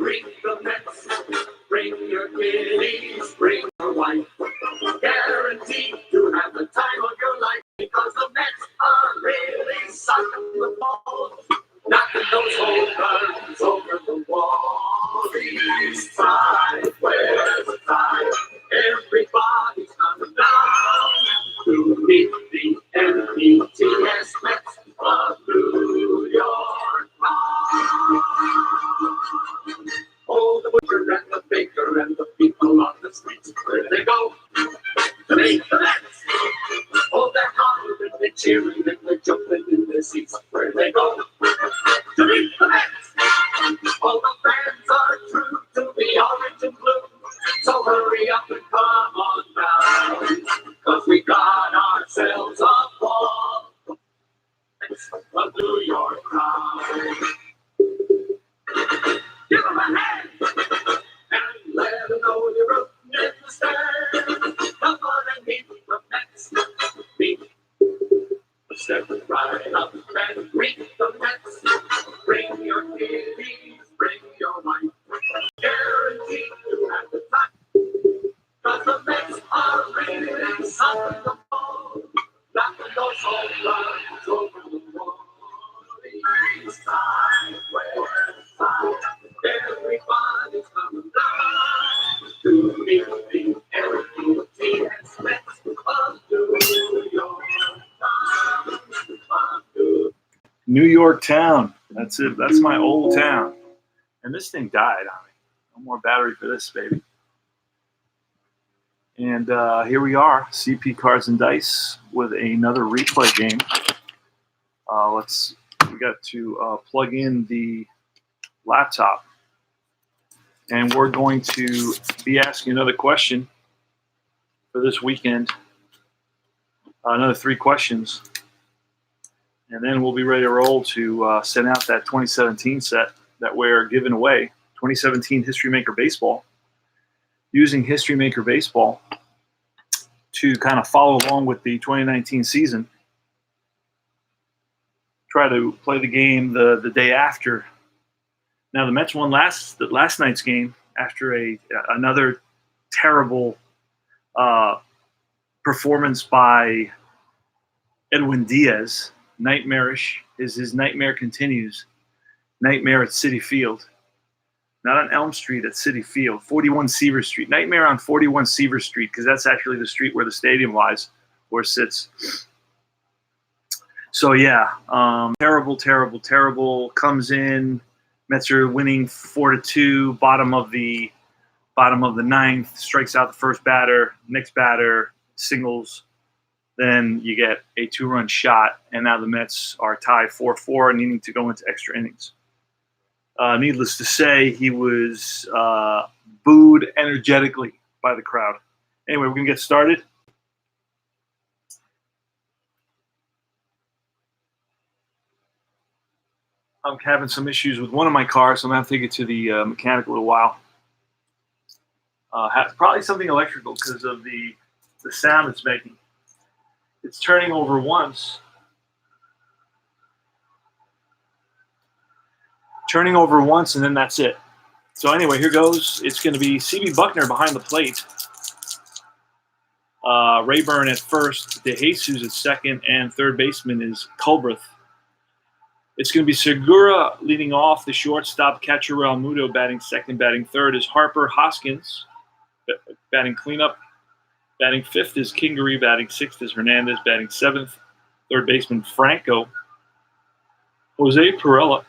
Bring the Mets, bring your kiddies, bring your wife. Guaranteed to have the time of your life because the Mets are really sucking the ball. Knocking those home runs over the wall. These five, where's the time? Everybody's coming down to meet the NETS Mets of New York. Oh, the butcher and the baker and the people on the streets, where they go to meet the Mets. Oh, they're hollering, they're cheering, and they're jumping in their seats, where they go to meet the Mets. All the fans are true to the orange and blue, so hurry up and come on down, 'cause we got ourselves a ball. It's a New York crowd. Give them a hand and let them know you're rooting in the stands. Come on and meet the Mets. Step right up and greet the Mets. Bring your kiddies, bring your wife. Guaranteed to have the time. 'Cause the Mets are really sucking the ball. Knocking those home runs over the wall. East side, west side, everybody's coming down to meet the NETS Mets of New York. New York town. That's it. That's my old town. And this thing died on me. No more battery for this, baby. And here we are, CP Cards and Dice with another replay game. We got to plug in the laptop. And we're going to be asking another question for this weekend. Another 3 questions. And then we'll be ready to roll to send out that 2017 set that we're giving away, 2017 History Maker Baseball, using History Maker Baseball to kind of follow along with the 2019 season. Try to play the game the day after. Now, the Mets won last night's game after another terrible performance by Edwin Diaz. Nightmarish. His nightmare continues. Nightmare at Citi Field. Not on Elm Street, at Citi Field. 41 Seaver Street. Nightmare on 41 Seaver Street, because that's actually the street where the stadium lies or sits. So, yeah, terrible, terrible, terrible. Comes in. Mets are winning 4-2. Bottom of the 9th. Strikes out the first batter. Next batter singles. Then you get a 2-run shot, and now the Mets are tied 4-4, needing to go into extra innings. Needless to say, he was booed energetically by the crowd. Anyway, we're going to get started. I'm having some issues with one of my cars, so I'm going to have to take it to the mechanic a little while. Probably something electrical because of the sound it's making. It's turning over once. Turning over once, and then that's it. So anyway, here goes. It's going to be C.B. Buckner behind the plate. Rayburn at first. DeJesus at second, and third baseman is Culbreth. It's going to be Segura leading off. The shortstop, catcher Realmuto batting second. Batting third is Harper. Hoskins batting cleanup. Batting fifth is Kingery. Batting sixth is Hernandez. Batting seventh, third baseman Franco. Jose Perella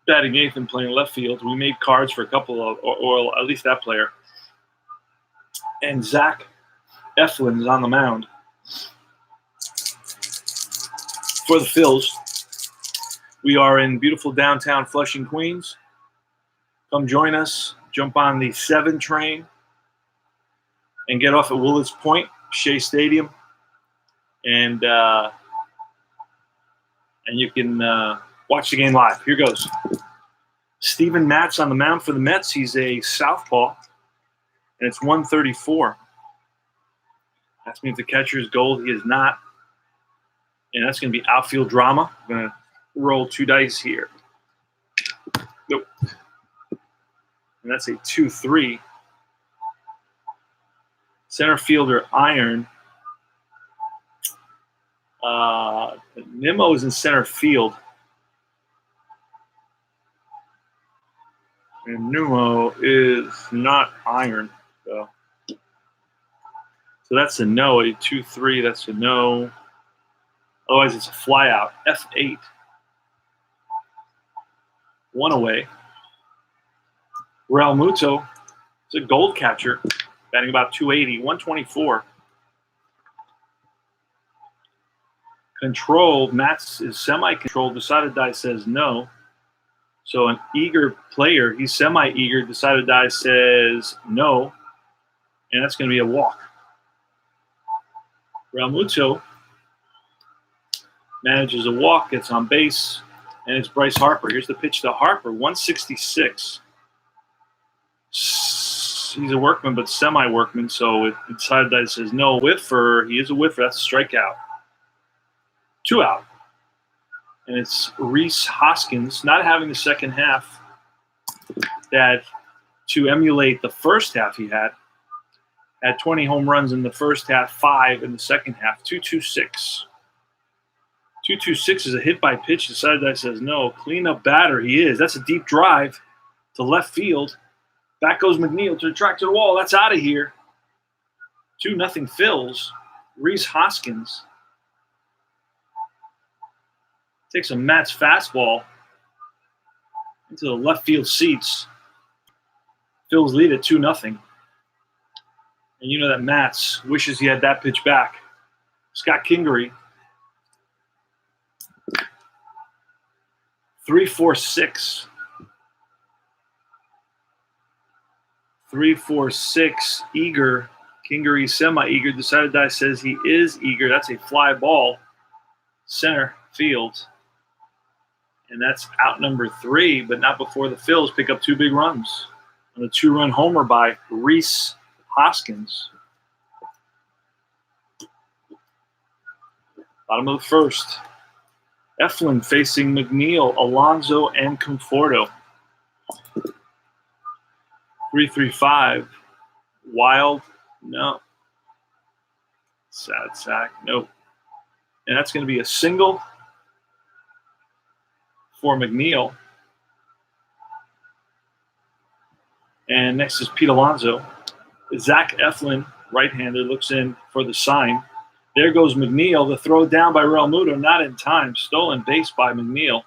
batting eighth and playing left field. We made cards for a couple of, or at least that player. And Zach Eflin is on the mound for the Phillies. We are in beautiful downtown Flushing, Queens. Come join us. Jump on the 7 train and get off at Willard's Point, Shea Stadium, and you can watch the game live. Here goes. Steven Matz on the mound for the Mets. He's a southpaw, and it's 134. Ask me if the catcher is gold. He is not, and that's going to be outfield drama. I'm going to roll 2 dice here. Nope. and that's a 2-3. Center fielder Iron. Nimmo is in center field. And Nimmo is not Iron. So that's a no. A 2-3, that's a no. Otherwise, it's a fly out. F8. 1 away. Real Muto is a gold catcher, batting about 280, 124. Controlled. Mats is semi-controlled. Decided Die says no. So an eager player, he's semi-eager. Decided Die says no. And that's going to be a walk. Real Muto manages a walk, gets on base, and it's Bryce Harper. Here's the pitch to Harper, 166. He's a workman, but semi-workman, so Decided Die says no. Whiffer, he is a whiffer. That's a strikeout. 2 out. And it's Rhys Hoskins not having the second half that to emulate the first half he had 20 home runs in the first half, 5 in the second half, 2-2-6. 2-2-6 is a hit by pitch. Decided Die says no. Cleanup batter, he is. That's a deep drive to left field. Back goes McNeil to the track to the wall. That's out of here. 2-0 Phils. Rhys Hoskins takes a Mats fastball into the left field seats. Phils lead at 2-0. And you know that Mats wishes he had that pitch back. Scott Kingery. 3-4-6. 3-4-6. Eager. Kingery semi-eager. Decided Die says he is eager. That's a fly ball. Center field. And that's out number 3, but not before the Phils pick up 2 big runs on a 2-run homer by Rhys Hoskins. Bottom of the first. Eflin facing McNeil, Alonso, and Conforto. 3-3-5. Wild, no. Sad sack, nope. And that's going to be a single for McNeil. And next is Pete Alonso. Zach Eflin, right-hander, looks in for the sign. There goes McNeil. The throw down by Real Muto, not in time. Stolen base by McNeil.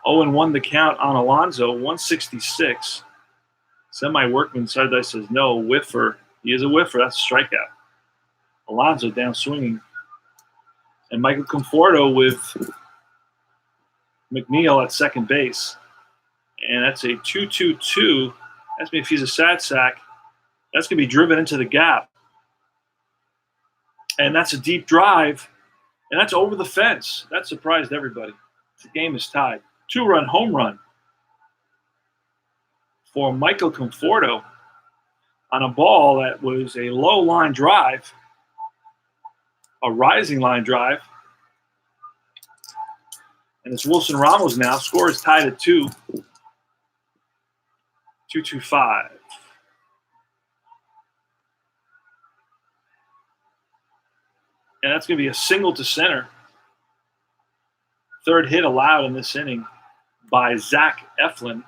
0-1 the count on Alonso, 166. Semi-workman, Decided Die says no. Whiffer, he is a whiffer. That's a strikeout. Alonso down swinging. And Michael Conforto with McNeil at second base. And that's a 2-2-2. Ask me if he's a sad sack. That's going to be driven into the gap. And that's a deep drive. And that's over the fence. That surprised everybody. The game is tied. 2-run home run for Michael Conforto on a ball that was a low line drive, a rising line drive. And it's Wilson Ramos now. Score is tied at 2. 2-2-5. And that's going to be a single to center. Third hit allowed in this inning by Zach Eflin.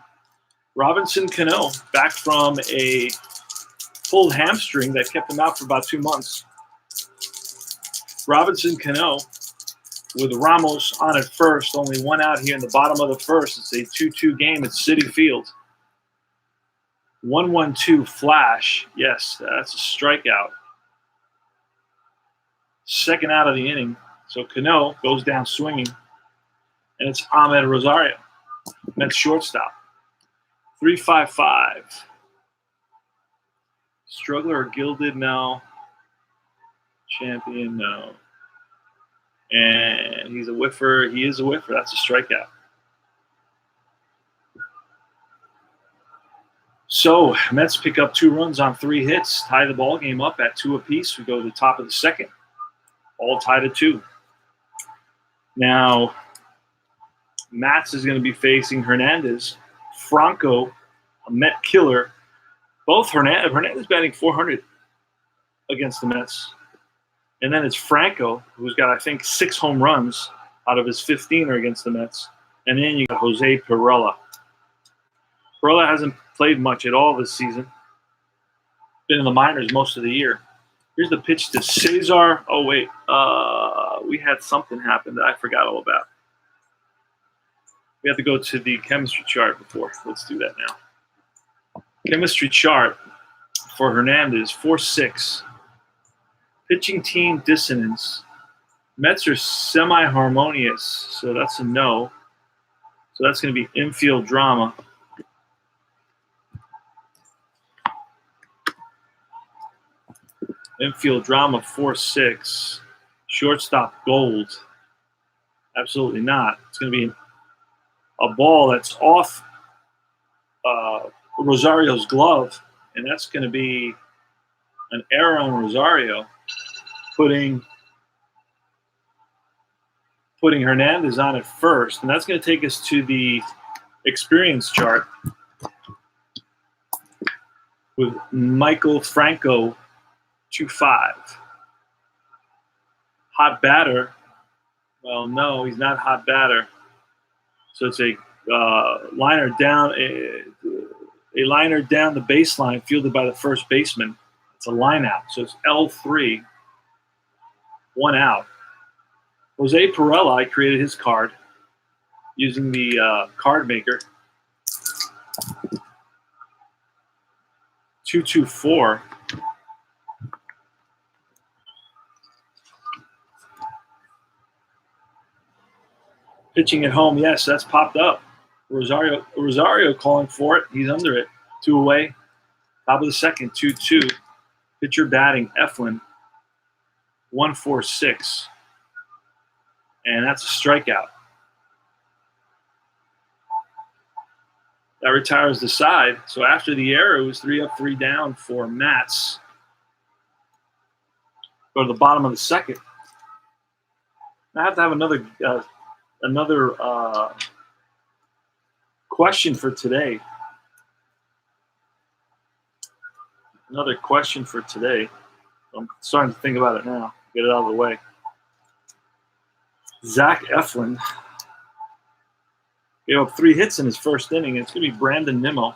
Robinson Cano back from a pulled hamstring that kept him out for about 2 months. Robinson Cano with Ramos on at first. Only 1 out here in the bottom of the first. It's a 2-2 game at Citi Field. 1-1-2 flash. Yes, that's a strikeout. Second out of the inning. So Cano goes down swinging. And it's Ahmed Rosario. Mets shortstop. 3-5-5. Struggler or gilded? No. Champion? No. And he's a whiffer. He is a whiffer. That's a strikeout. So Mets pick up 2 runs on 3 hits, tie the ball game up at 2 apiece. We go to the top of the second. All tied at 2. Now, Matz is going to be facing Hernandez. Franco, a Met killer. Both Hernandez batting 400 against the Mets. And then it's Franco, who's got, I think, 6 home runs out of his 15 are against the Mets. And then you got Jose Pirela. Pirela hasn't played much at all this season. Been in the minors most of the year. Here's the pitch to Cesar. Oh, wait. We had something happen that I forgot all about. We have to go to the chemistry chart before. Let's do that now. Chemistry chart for Hernandez, 4-6. Pitching team dissonance. Mets are semi-harmonious, so that's a no. So that's going to be infield drama. Infield drama, 4-6. Shortstop gold. Absolutely not. It's going to be a ball that's off Rosario's glove, and that's going to be an error on Rosario, putting Hernandez on at first. And that's going to take us to the experience chart with Michael Franco, 2.5. Hot batter. Well, no, he's not hot batter. So it's a liner down, a liner down the baseline, fielded by the first baseman. It's a line out. So it's L3, 1 out. Jose Pirela, I created his card using the card maker. 2-2-4. Pitching at home, yes, that's popped up. Rosario calling for it. He's under it. 2 away. Top of the second, 2-2. Pitcher batting, Eflin, 1-4-6. And that's a strikeout. That retires the side. So after the error, it was 3 up, 3 down for Matz. Go to the bottom of the second. I have to have another question for today. Another question for today. I'm starting to think about it now. Get it out of the way. Zach Eflin gave up 3 hits in his first inning. It's going to be Brandon Nimmo.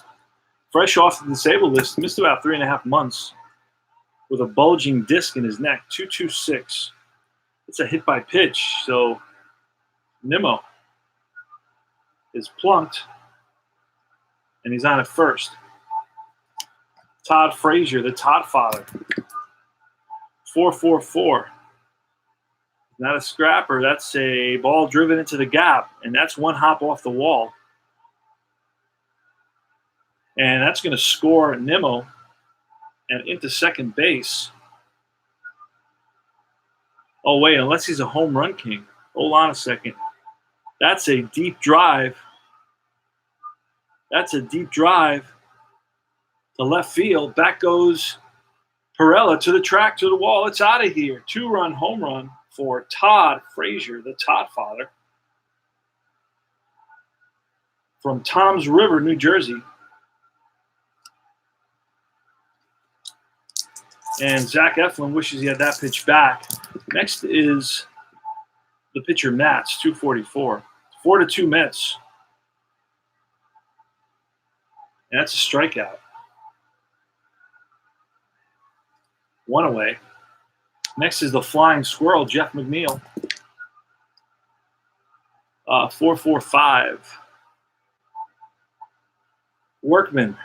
Fresh off the disabled list, missed about 3.5 months with a bulging disc in his neck. 2-2-6. It's a hit by pitch. So Nimmo is plunked, and he's on at first. Todd Frazier, the Todd father. 4-4-4. Not a scrapper. That's a ball driven into the gap, and that's 1 hop off the wall. And that's going to score Nimmo and into second base. Oh, wait, unless he's a home run king. Hold on a second. That's a deep drive. That's a deep drive to left field. Back goes Pirela to the track, to the wall. It's out of here. 2-run home run for Todd Frazier, the Todd father, from Toms River, New Jersey. And Zach Eflin wishes he had that pitch back. Next is the pitcher Matz, 244. 4-2 Mets. And that's a strikeout. 1 away. Next is the flying squirrel, Jeff McNeil. 4-4-5. Workman.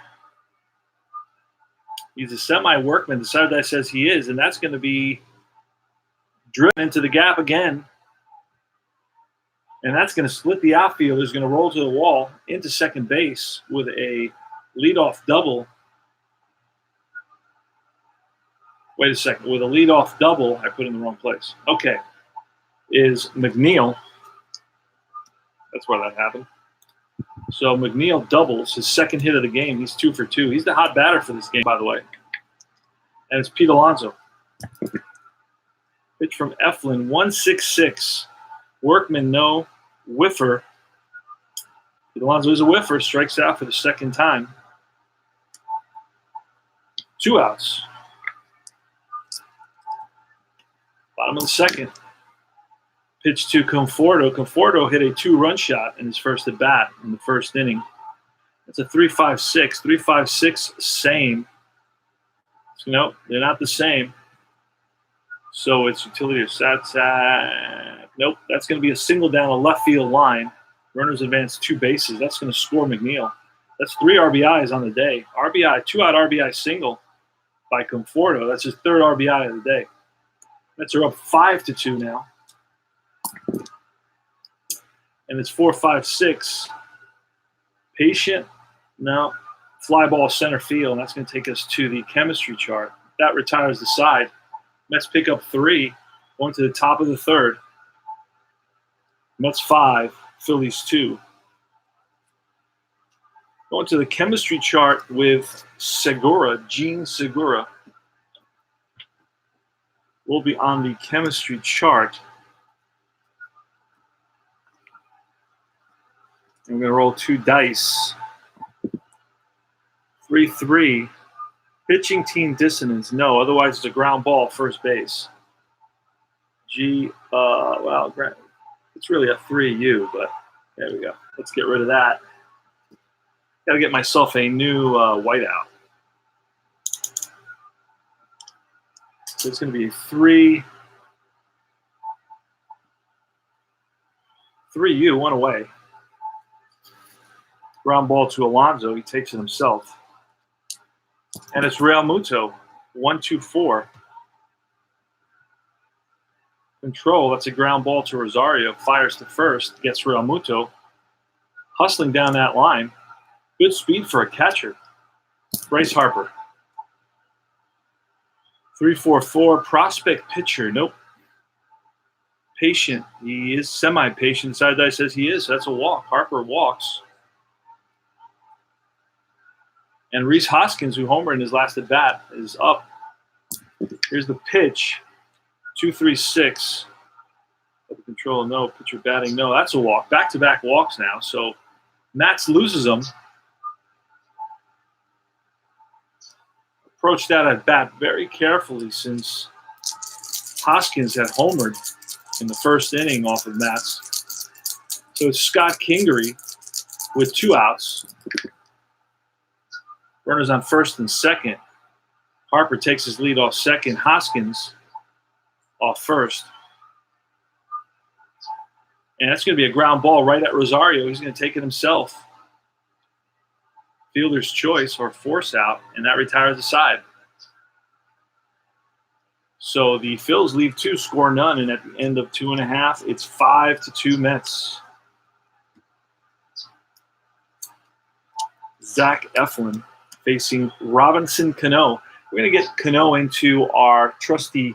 He's a semi-workman. The side that says he is, and that's going to be driven into the gap again. And that's going to split the outfield. He's going to roll to the wall into second base with a leadoff double. Wait a second. With a leadoff double, I put in the wrong place. Okay. Is McNeil. That's where that happened. So McNeil doubles his second hit of the game. He's 2 for 2. He's the hot batter for this game, by the way. And it's Pete Alonso. Pitch from Eflin, 1-6-6. Workman, no. Whiffer, Alonso is a whiffer, strikes out for the second time. 2 outs. Bottom of the second. Pitch to Conforto. Conforto hit a 2-run shot in his first at bat in the first inning. That's a 3.56. 3.56 same. So, nope, they're not the same. So it's utility or sat. Nope, that's going to be a single down the left field line. Runners advance 2 bases. That's going to score McNeil. That's 3 RBIs on the day. RBI, 2-out RBI single by Conforto. That's his 3rd RBI of the day. Mets are up 5-2 now. And it's 4.56. Patient. No. Fly ball center field. And that's going to take us to the chemistry chart. That retires the side. Mets pick up 3, going to the top of the 3rd. Mets 5, Phillies 2. Going to the chemistry chart with Segura, Gene Segura. We'll be on the chemistry chart. I'm going to roll 2 dice. 3-3. Pitching team dissonance, no. Otherwise, it's a ground ball, first base. Well, it's really a 3U, but there we go. Let's get rid of that. Got to get myself a new whiteout. So it's going to be 3U, 1 away. Ground ball to Alonso. He takes it himself. And it's Real Muto, 1-2-4. Control, that's a ground ball to Rosario. Fires to first, gets Real Muto. Hustling down that line. Good speed for a catcher. Bryce Harper. 3-4-4, prospect pitcher. Nope. Patient. He is semi-patient. Side die says he is. That's a walk. Harper walks. And Rhys Hoskins, who homered in his last at bat, is up. Here's the pitch. 2-3-6. Control, no. Pitcher batting, no. That's a walk. Back-to-back walks now. So Nats loses them. Approached that at bat very carefully since Hoskins had homered in the first inning off of Nats. So it's Scott Kingery with 2 outs. Runners on first and second. Harper takes his lead off second. Hoskins off first. And that's going to be a ground ball right at Rosario. He's going to take it himself. Fielder's choice or force out, and that retires the side. So the Phils leave 2, score none, and at the end of 2.5, it's 5-2 Mets. Zach Eflin facing Robinson Cano. We're going to get Cano into our trusty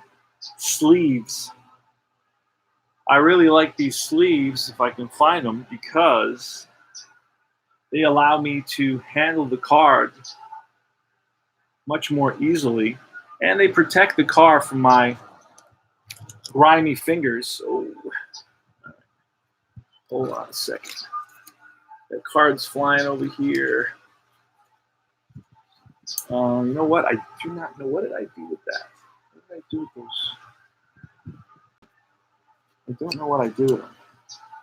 sleeves. I really like these sleeves, if I can find them, because they allow me to handle the card much more easily, and they protect the car from my grimy fingers. Oh, hold on a second. The card's flying over here. You know what? I do not know. What did I do with that? What did I do with those? I don't know what I do with them.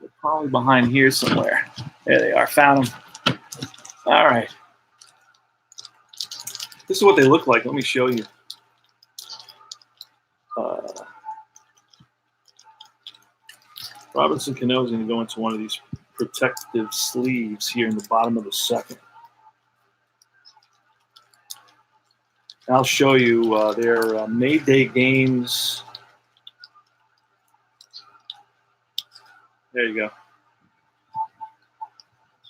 They're probably behind here somewhere. There they are. Found them. All right. This is what they look like. Let me show you. Robinson Cano is going to go into one of these protective sleeves here in the bottom of the second. I'll show you their Mayday games. There you go.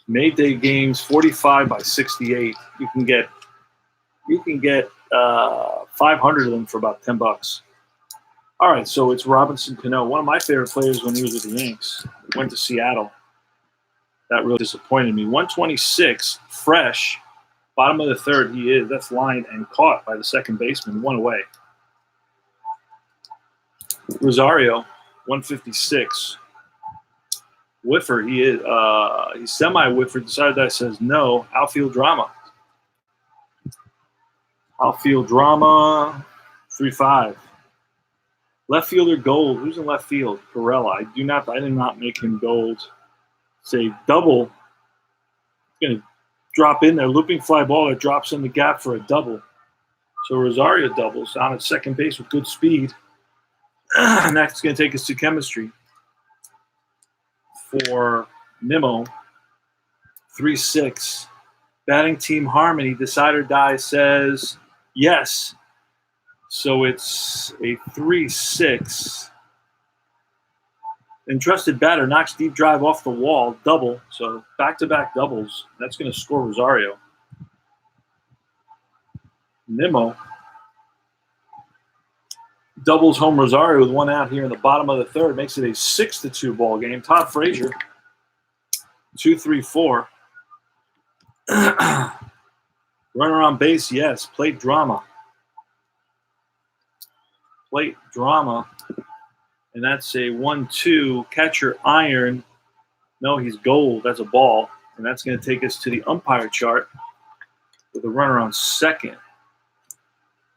Mayday games, 45 by 68. You can get 500 of them for about $10. All right, so it's Robinson Cano, one of my favorite players when he was with the Yanks. Went to Seattle. That really disappointed me. 126, fresh. Bottom of the third, he is. That's lined and caught by the second baseman, 1 away. Rosario, 156. Whiffer, he is. He's semi-whiffer. Decided that says no. Outfield drama. Outfield drama. 3-5. Left fielder gold. Who's in left field? Perella. I did not make him gold. Say double. Going to drop in there. Looping fly ball that drops in the gap for a double. So Rosario doubles on at second base with good speed. And that's going to take us to chemistry for Nimmo. 3-6. Batting team harmony. Decide or die says yes. So it's a 3-6. Entrusted batter knocks deep drive off the wall. Double. So back-to-back doubles. That's going to score Rosario. Nimmo doubles home Rosario with one out here in the bottom of the third. Makes it a 6-2 ball game. Todd Frazier, 2-3-4. Runner on base, yes. Plate drama. Plate drama. And that's a 1-2. Catcher iron. No, he's gold. That's a ball. And that's going to take us to the umpire chart with a runner on second.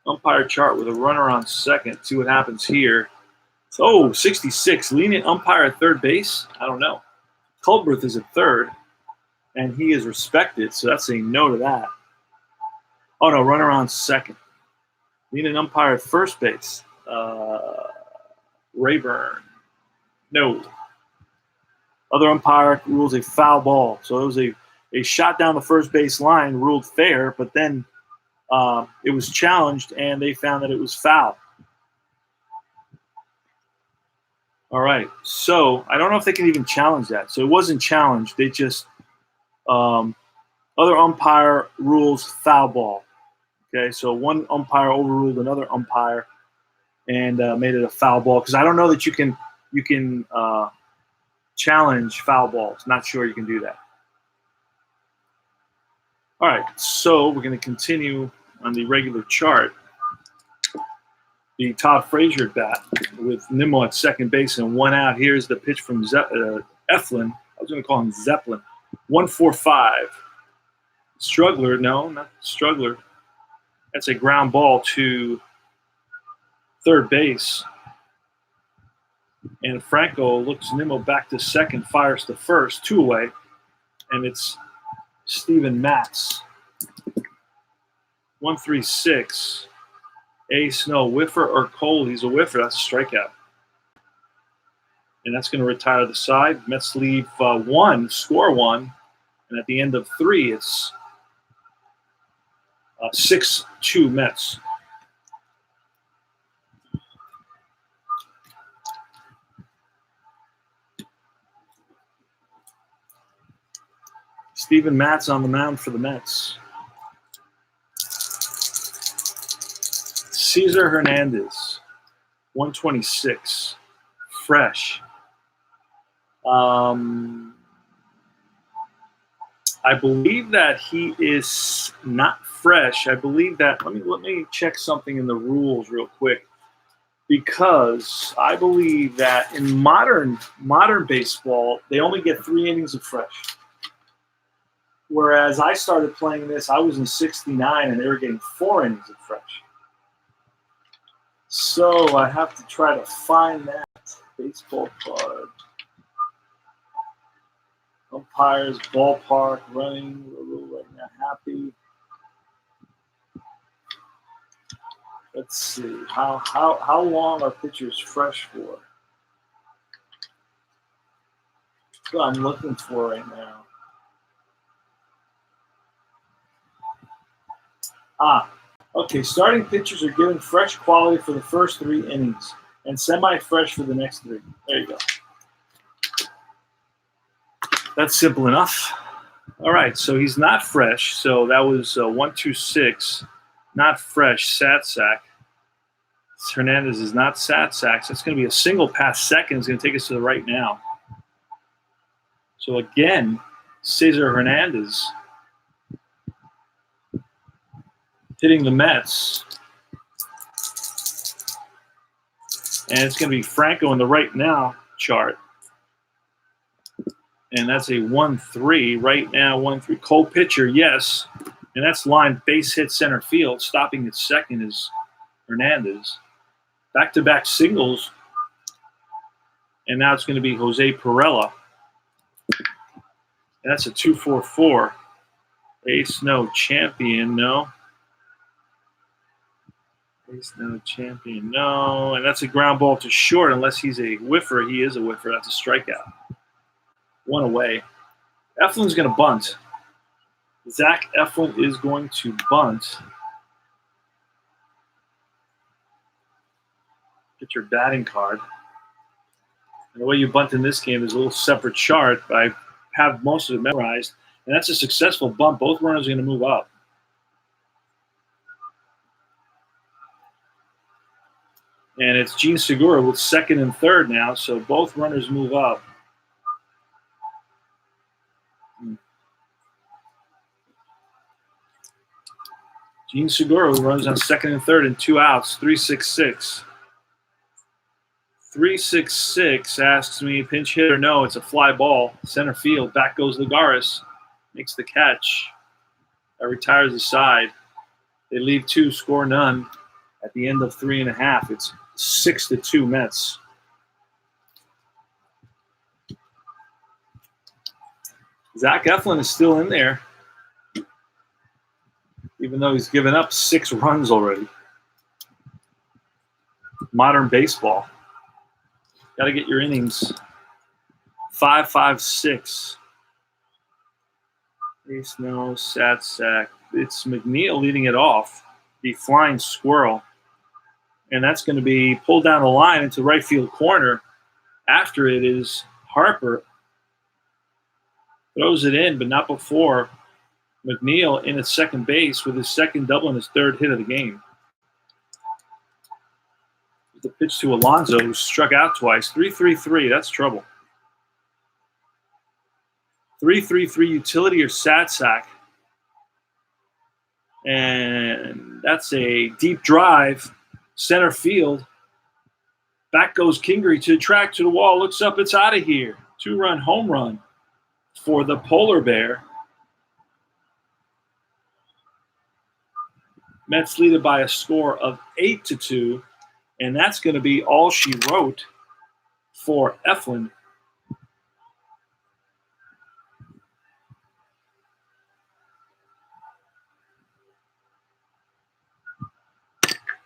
Umpire chart with a runner on second. See what happens here. Oh, 66. Lenient umpire at third base? I don't know. Culbreth is at third, and he is respected, so that's a no to that. Oh, no, runner on second. Lenient umpire at first base. Rayburn. No. Other umpire rules a foul ball. So it was a shot down the first base line, ruled fair, but then it was challenged, and they found that it was foul. All right. So I don't know if they can even challenge that. So it wasn't challenged. They just other umpire rules foul ball. Okay. So one umpire overruled another umpire and made it a foul ball. Because I don't know that you can challenge foul balls. Not sure you can do that. All right. So we're going to continue on the regular chart. The Todd Frazier bat with Nimmo at second base and one out. Here's the pitch from Eflin. I was going to call him Zeppelin. 1-4-5. Struggler. No, not Struggler. That's a ground ball to third base. And Franco looks Nimmo back to second, fires to first, 2 away. And it's Steven Matz. 1-3-6. Ace, no, whiffer or cold. He's a whiffer. That's a strikeout. And that's going to retire the side. Mets leave 1, score 1. And at the end of 3, it's 6-2 Mets. Steven Matz on the mound for the Mets. Cesar Hernandez, 126, fresh. I believe that he is not fresh. I believe that. Let me check something in the rules real quick, because I believe that in modern baseball they only get 3 innings of fresh. Whereas I started playing this, I was in '69 and they were getting 4 innings of fresh. So I have to try to find that baseball card. Umpires, ballpark, running, right now, happy. Let's see, how long are pitchers fresh for? That's what I'm looking for right now. Okay, starting pitchers are given fresh quality for the first 3 innings and semi-fresh for the next 3. There you go. That's simple enough. All right, so he's not fresh. So that was 1-2-6, not fresh, sat sack. Hernandez is not sat sack. So it's going to be a single past second. It's going to take us to the right now. So again, Cesar Hernandez hitting the Mets. And it's going to be Franco in the right now chart. And that's a 1-3 right now. 1-3. Cole pitcher, yes. And that's line base hit center field. Stopping at second is Hernandez. Back-to-back singles. And now it's going to be Jose Perella. And that's a 2-4-4. Ace no champion, no. Ace no champion, no. And that's a ground ball to short unless he's a whiffer. He is a whiffer. That's a strikeout. One away. Eflin's going to bunt. Zach Eflin is going to bunt. Get your batting card. And the way you bunt in this game is a little separate chart, but I have most of it memorized. And that's a successful bunt. Both runners are going to move up. And it's Gene Segura with second and third now, so both runners move up. Gene Segura runs on second and third and 2 outs, 3-6-6. 3-6-6 asks me, pinch hit or no, it's a fly ball. Center field, back goes Lagares. Makes the catch. That retires the side. They leave 2, score none. At the end of 3.5, it's 6-2 Mets. Zach Eflin is still in there, even though he's given up 6 runs already. Modern baseball. Got to get your innings. 5-5-6. Ace no, sad sack. It's McNeil leading it off. The flying squirrel. And that's going to be pulled down the line into right field corner. After it is Harper. Throws it in, but not before. McNeil in at second base with his second double and his third hit of the game. The pitch to Alonso, who struck out twice. 3-3-3, that's trouble. 3-3-3 utility or sad sack. And that's a deep drive, center field. Back goes Kingery to the track, to the wall, looks up, it's out of here. 2-run home run for the Polar Bear. Mets lead it by a score of 8-2, and that's going to be all she wrote for Eflin.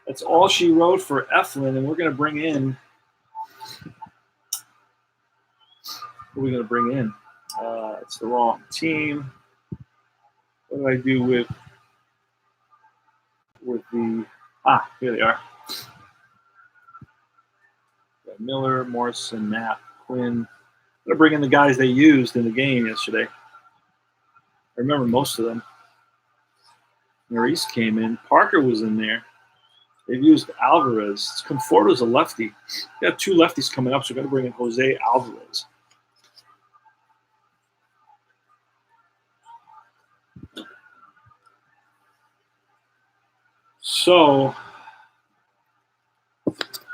That's all she wrote for Eflin, and we're going to bring in. Who are we going to bring in? It's the wrong team. What do I do with the? Here they are. Got Miller, Morrison, Knapp, Quinn. I'm going to bring in the guys they used in the game yesterday. I remember most of them. Maurice came in. Parker was in there. They've used Alvarez. Conforto's a lefty. We got 2 lefties coming up, so we're going to bring in Jose Alvarez. So,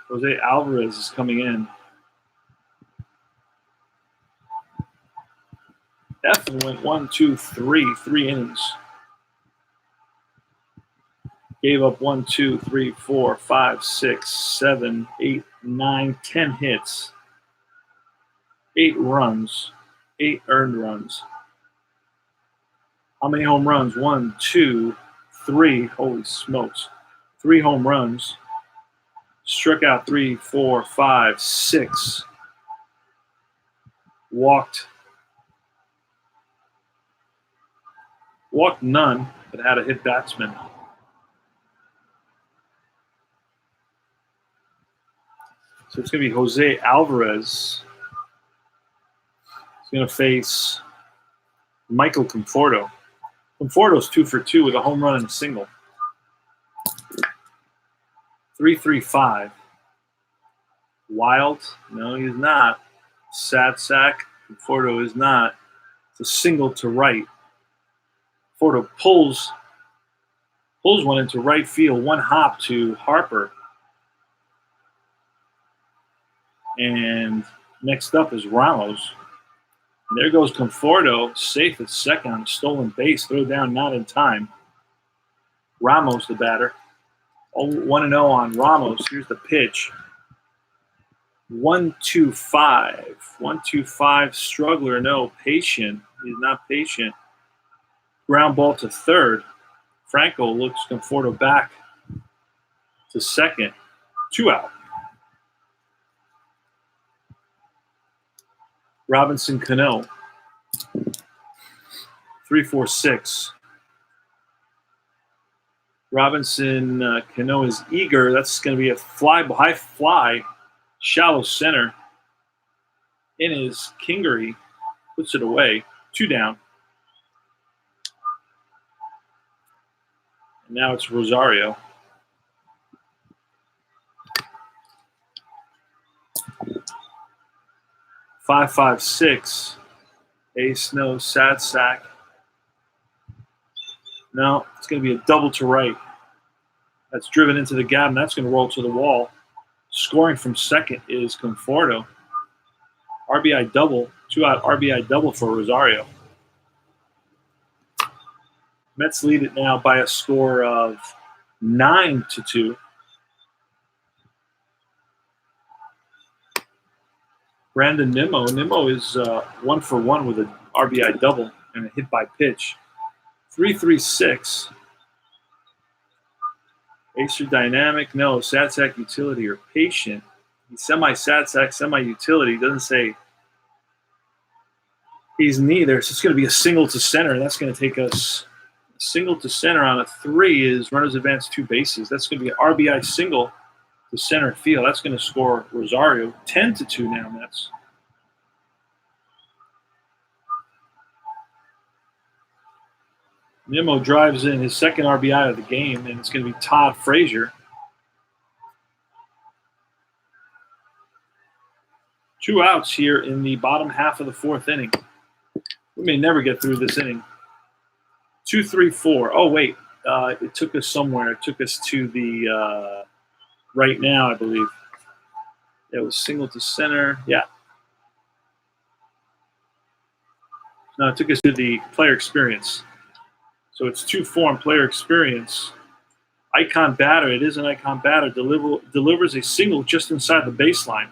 Jose Alvarez is coming in. Eflin went 3 innings. Gave up 1, 2, 3, 4, 5, 6, 7, 8, 9, 10 hits. 8 runs. 8 earned runs. How many home runs? 1, 2, 3. Holy smokes. 3 home runs. Struck out 3, 4, 5, 6. Walked none, but had a hit batsman. So it's going to be Jose Alvarez. He's going to face Michael Conforto. Conforto's 2 for 2 with a home run and a single. 3-3-5. Wild? No, he's not. Sad sack? Conforto is not. It's a single to right. Conforto pulls one into right field. 1 hop to Harper. And next up is Ramos. And there goes Conforto, safe at second on a stolen base. Throw down, not in time. Ramos, the batter. 1-0 on Ramos. Here's the pitch. 1-2-5. 1-2-5. Struggler, no. Patient. He's not patient. Ground ball to third. Franco looks Conforto back to second. 2 out. Robinson Cano. 3-4-6. Robinson Cano is eager. That's going to be a high fly, shallow center. In his Kingery, puts it away. 2 down. And now it's Rosario. Five, 5-6. Ace, no, sad sack. No, it's going to be a double to right. That's driven into the gap, and that's going to roll to the wall. Scoring from second is Conforto. RBI double, 2-out RBI double for Rosario. Mets lead it now by a score of 9-2. Brandon Nimmo. Nimmo is 1 for 1 with an RBI double and a hit by pitch. 3-3-6. Acer dynamic, no. Sad sack utility or patient. He's semi-sad sack, semi-utility. Doesn't say he's neither. So it's going to be a single to center, and that's going to take us single to center on a 3 is runners advance 2 bases. That's going to be an RBI single to center field. That's going to score Rosario. 10-2 now, Mets. Nimmo drives in his second RBI of the game, and it's going to be Todd Frazier. 2 outs here in the bottom half of the 4th inning. We may never get through this inning. 2-3-4. Oh, wait. It took us somewhere. It took us to the right now, I believe. It was single to center. Yeah. No, it took us to the player experience. So it's 2-4 player experience. Icon batter. It is an icon batter. Delivers a single just inside the baseline.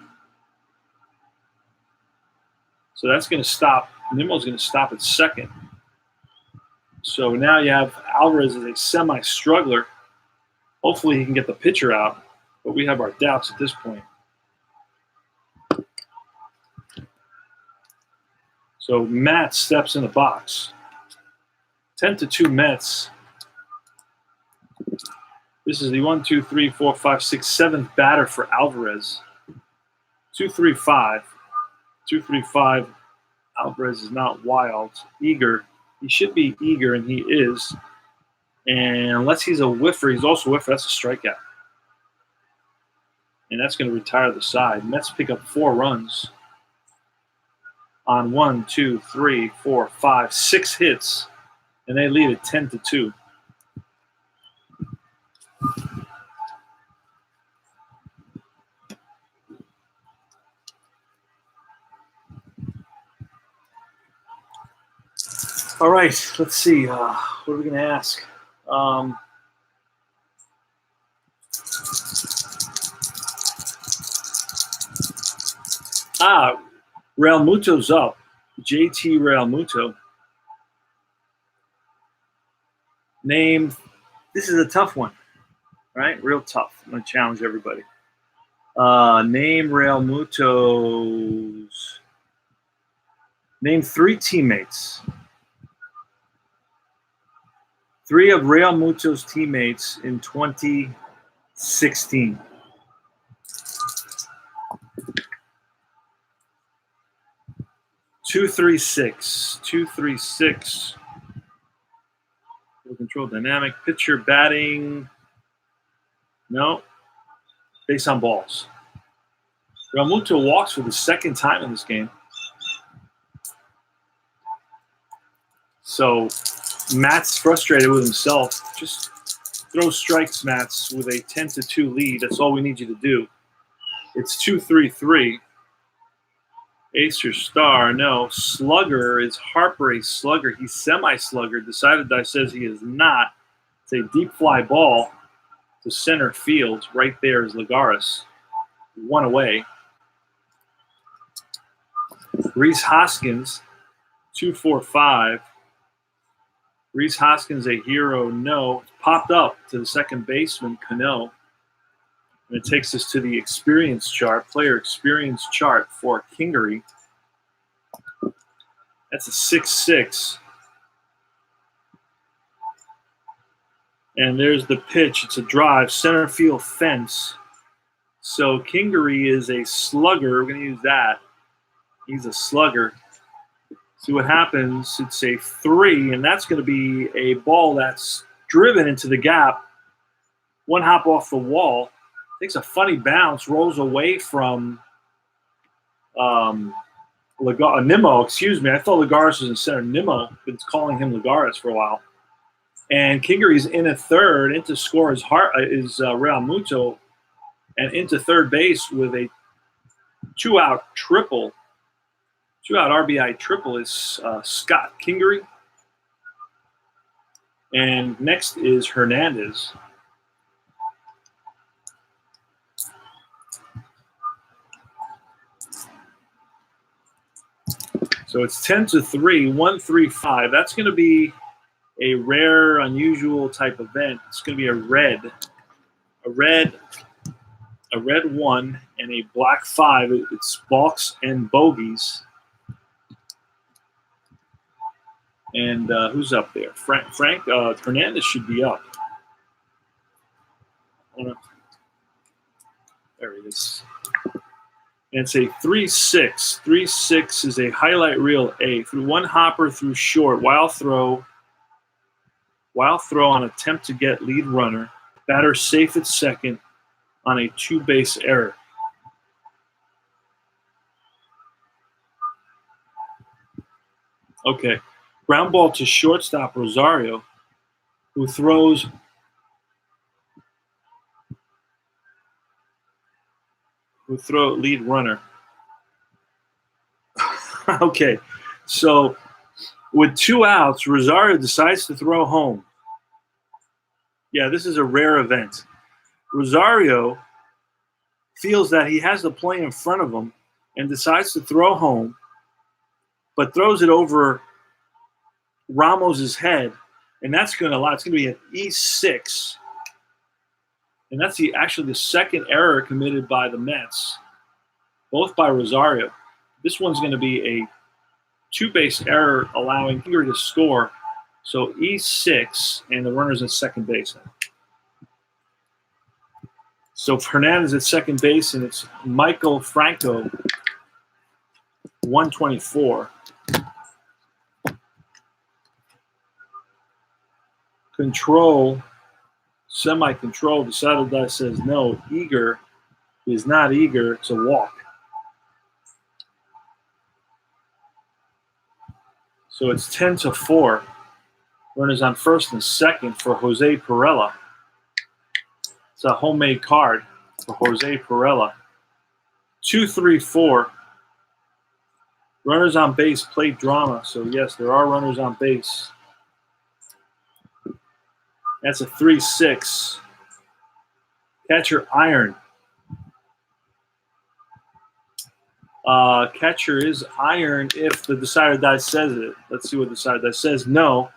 So that's going to stop. Nimmo's going to stop at second. So now you have Alvarez as a semi-struggler. Hopefully he can get the pitcher out, but we have our doubts at this point. So Matt steps in the box. 10-2 Mets. This is the 1, 2, 3, 4, 5, 6, 7th batter for Alvarez. 2-3-5. 2-3-5. Alvarez is not wild. Eager. He should be eager, and he is. And unless he's a whiffer, he's also a whiffer. That's a strikeout. And that's going to retire the side. Mets pick up 4 runs on 1, 2, 3, 4, 5, 6 hits. And they lead it 10-2. All right, let's see. What are we going to ask? Real Muto's up. JT Real Muto. Name. This is a tough one, right? Real tough. I'm going to challenge everybody. Name Real Muto's. Name 3 teammates. 3 of Real Muto's teammates in 2016. Two, 3-6. 2-3-6. Control dynamic. Pitcher batting. No. Base on balls. Real Muto walks for the 2nd time in this game. So Matt's frustrated with himself. Just throw strikes, Matt's, with a 10-2 lead. That's all we need you to do. It's 2-3-3. Ace or star? No. Slugger is Harper a slugger? He's semi-slugger. Decided Die says he is not. It's a deep fly ball to center field. Right there is Lagares. One away. Rhys Hoskins, 245. Rhys Hoskins a hero? No. Popped up to the second baseman, Cano. And it takes us to the experience chart, player experience chart for Kingery. That's a 6-6. And there's the pitch. It's a drive, center field fence. So Kingery is a slugger. We're going to use that. He's a slugger. See what happens. It's a 3, and that's going to be a ball that's driven into the gap. One hop off the wall. Takes a funny bounce, rolls away from Nimmo. Excuse me. I thought Lagares was in center. Nimmo, been calling him Lagares for a while. And Kingery's in a third. Into score is Real Muto. And into third base with a 2-out triple. 2-out RBI triple is Scott Kingery. And next is Hernandez. So it's 10-3, 1-3-5. That's going to be a rare, unusual type event. It's going to be a red 1 and a black 5. It's balks and bogeys. And who's up there? Frank Hernandez should be up. There he is. And it's a 3-6. 3-6 is a highlight reel A. Through one hopper through short, wild throw on attempt to get lead runner. Batter safe at second on a 2-base error. Okay. Ground ball to shortstop Rosario, who throws lead runner. Okay. So with 2 outs, Rosario decides to throw home. Yeah, this is a rare event. Rosario feels that he has the play in front of him and decides to throw home, but throws it over Ramos's head, and that's going to allow. It's going to be an E6, and that's actually the second error committed by the Mets, both by Rosario. This one's going to be a 2-base error, allowing Kingery to score. So E6, and the runner's at second base. So Hernandez at second base, and it's Michael Franco, 124. Control, semi-control. Decided Die says no. Eager is not eager. It's a walk. So it's 10-4. Runners on first and second for Jose Perella. It's a homemade card for Jose Perella. 2-3-4. Runners on base, plate drama. So yes, there are runners on base. That's a 3-6. Catcher iron. Catcher is iron if the Decider Die says it. Let's see what the Decider Die says. No.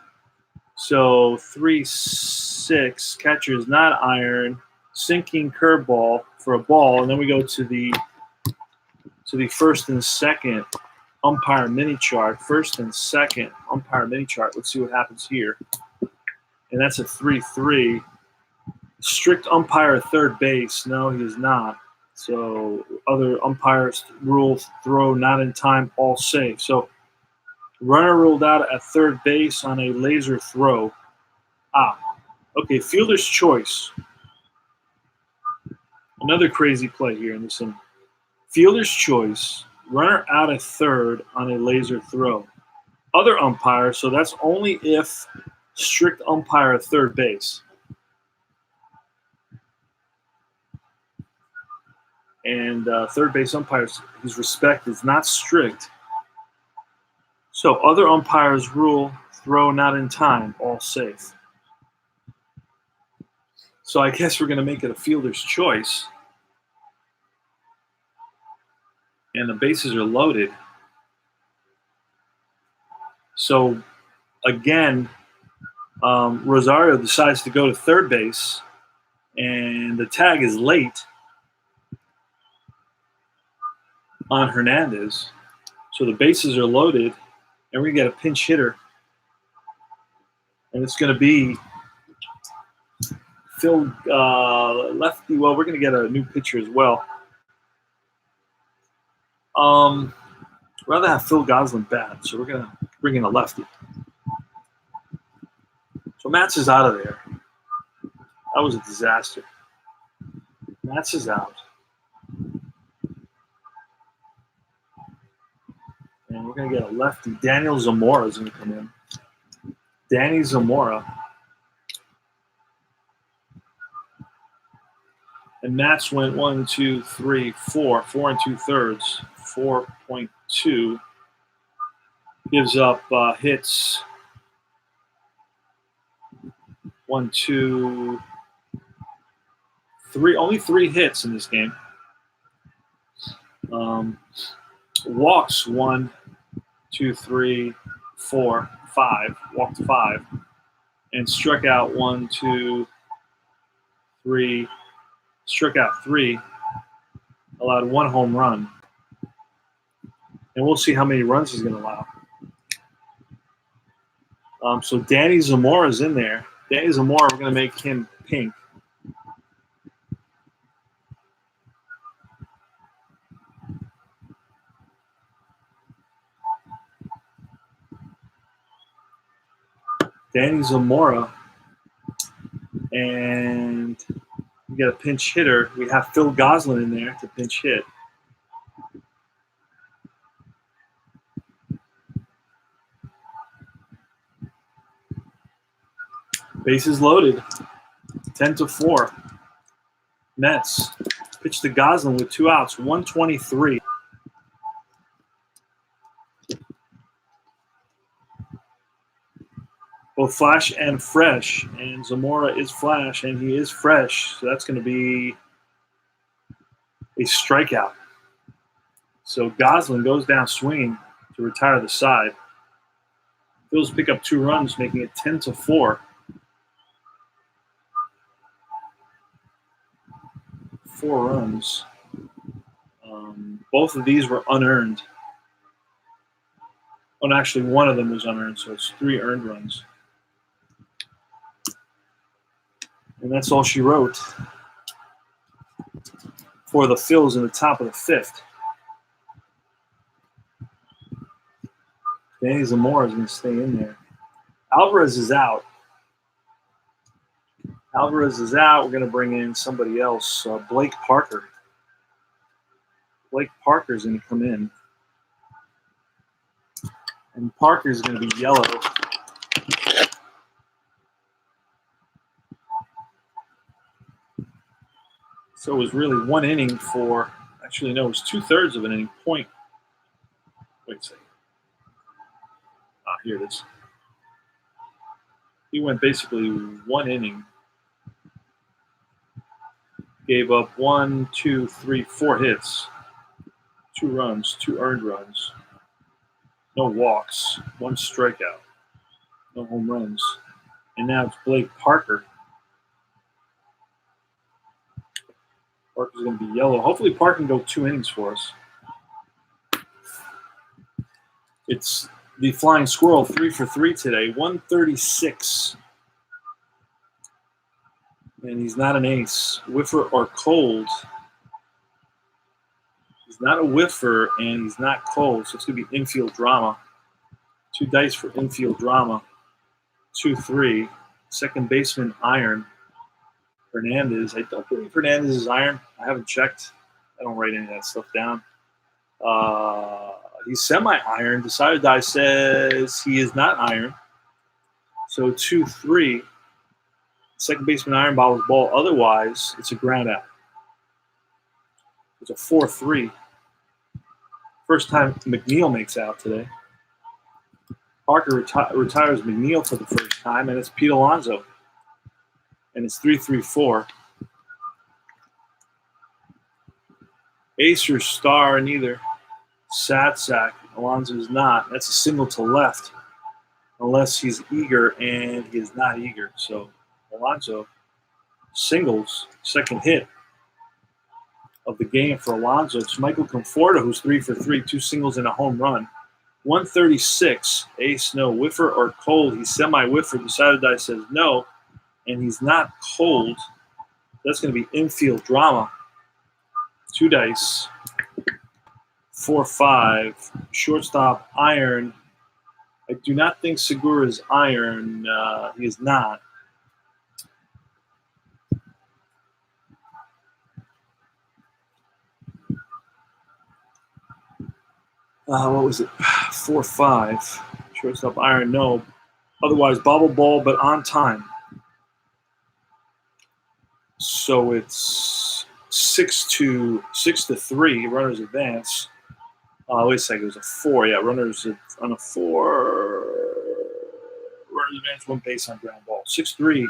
So 3-6. Catcher is not iron. Sinking curveball for a ball, and then we go to the first and second umpire mini chart. First and second umpire mini chart. Let's see what happens here. And that's a 3-3. Strict umpire third base. No, he is not. So other umpires rule throw not in time, all safe. So runner ruled out at third base on a laser throw. Okay, fielder's choice. Another crazy play here in this one. Fielder's choice, runner out at third on a laser throw. Other umpire, so that's only if strict umpire at third base. And third base umpires, his respect is not strict. So other umpires rule throw not in time, all safe. So I guess we're going to make it a fielder's choice. And the bases are loaded. So again, Rosario decides to go to third base, and the tag is late on Hernandez. So the bases are loaded, and we're going to get a pinch hitter. And it's going to be Phil lefty. Well, we're going to get a new pitcher as well. Rather have Phil Goslin bat, so we're going to bring in a lefty. So Matz is out of there. That was a disaster. Matz is out. And we're going to get a lefty. Daniel Zamora is going to come in. Danny Zamora. And Matz went 1, 2, 3, 4. 4 and 2/3. 4.2. Gives up hits. 1, 2, 3. Only 3 hits in this game. Walks 1, 2, 3, 4, 5. Walked 5. And struck out 1, 2, 3. Struck out 3. Allowed 1 home run. And we'll see how many runs he's going to allow. So Danny Zamora's in there. Danny Zamora, we're going to make him pink. Danny Zamora. And we got a pinch hitter. We have Phil Goslin in there to pinch hit. Bases loaded. 10-4. Mets. Pitch to Goslin with 2 outs. 123. Both Flash and Fresh. And Zamora is Flash, and he is Fresh. So that's going to be a strikeout. So Goslin goes down swinging to retire the side. Phillies pick up 2 runs, making it 10-4. 4 runs. Both of these were unearned. Oh, no, actually, one of them was unearned, so it's 3 earned runs. And that's all she wrote for the Phils in the top of the 5th. Danny Zamora is going to stay in there. Alvarez is out. We're going to bring in somebody else, Blake Parker. Blake Parker is going to come in. And Parker is going to be yellow. So it was really 1 inning for, actually, no, it was 2/3 of an inning. Wait a second. Here it is. He went basically 1 inning. Gave up 1, 2, 3, 4 hits. 2 runs, 2 earned runs. No walks, 1 strikeout. No home runs. And now it's Blake Parker. Parker's going to be yellow. Hopefully Parker can go 2 innings for us. It's the Flying Squirrel, 3 for 3 today, 136. And he's not an ace. Whiffer or cold. He's not a whiffer, and he's not cold, so it's going to be infield drama. 2 dice for infield drama. 2-3. Second baseman, iron. Hernandez. I don't believe Hernandez is iron. I haven't checked. I don't write any of that stuff down. He's semi-iron. Decided Die says he is not iron. So 2-3. Second baseman, iron, bobbles ball. Otherwise, it's a ground out. It's a 4-3. First time McNeil makes out today. Parker retires McNeil for the first time, and it's Pete Alonso. And it's 3-3-4. Ace or star, neither. Sad sack. Alonso's not. That's a single to left. Unless he's eager, and he is not eager. So Alonso singles, second hit of the game for Alonso. It's Michael Conforto, who's 3 for 3, 2 singles and a home run. 136, ace, no. Whiffer or cold? He's semi-whiffer. Decided die says no, and he's not cold. That's going to be infield drama. 2 dice. 4-5. Shortstop, iron. I do not think Segura is iron. He is not. What was it? 4-5. Shortstop, iron, no. Otherwise, bobble ball, but on time. So it's 6-3. Runners advance. Wait a second. It was a 4. Yeah, runners on a 4. Runners advance, 1 base on ground ball. 6-3.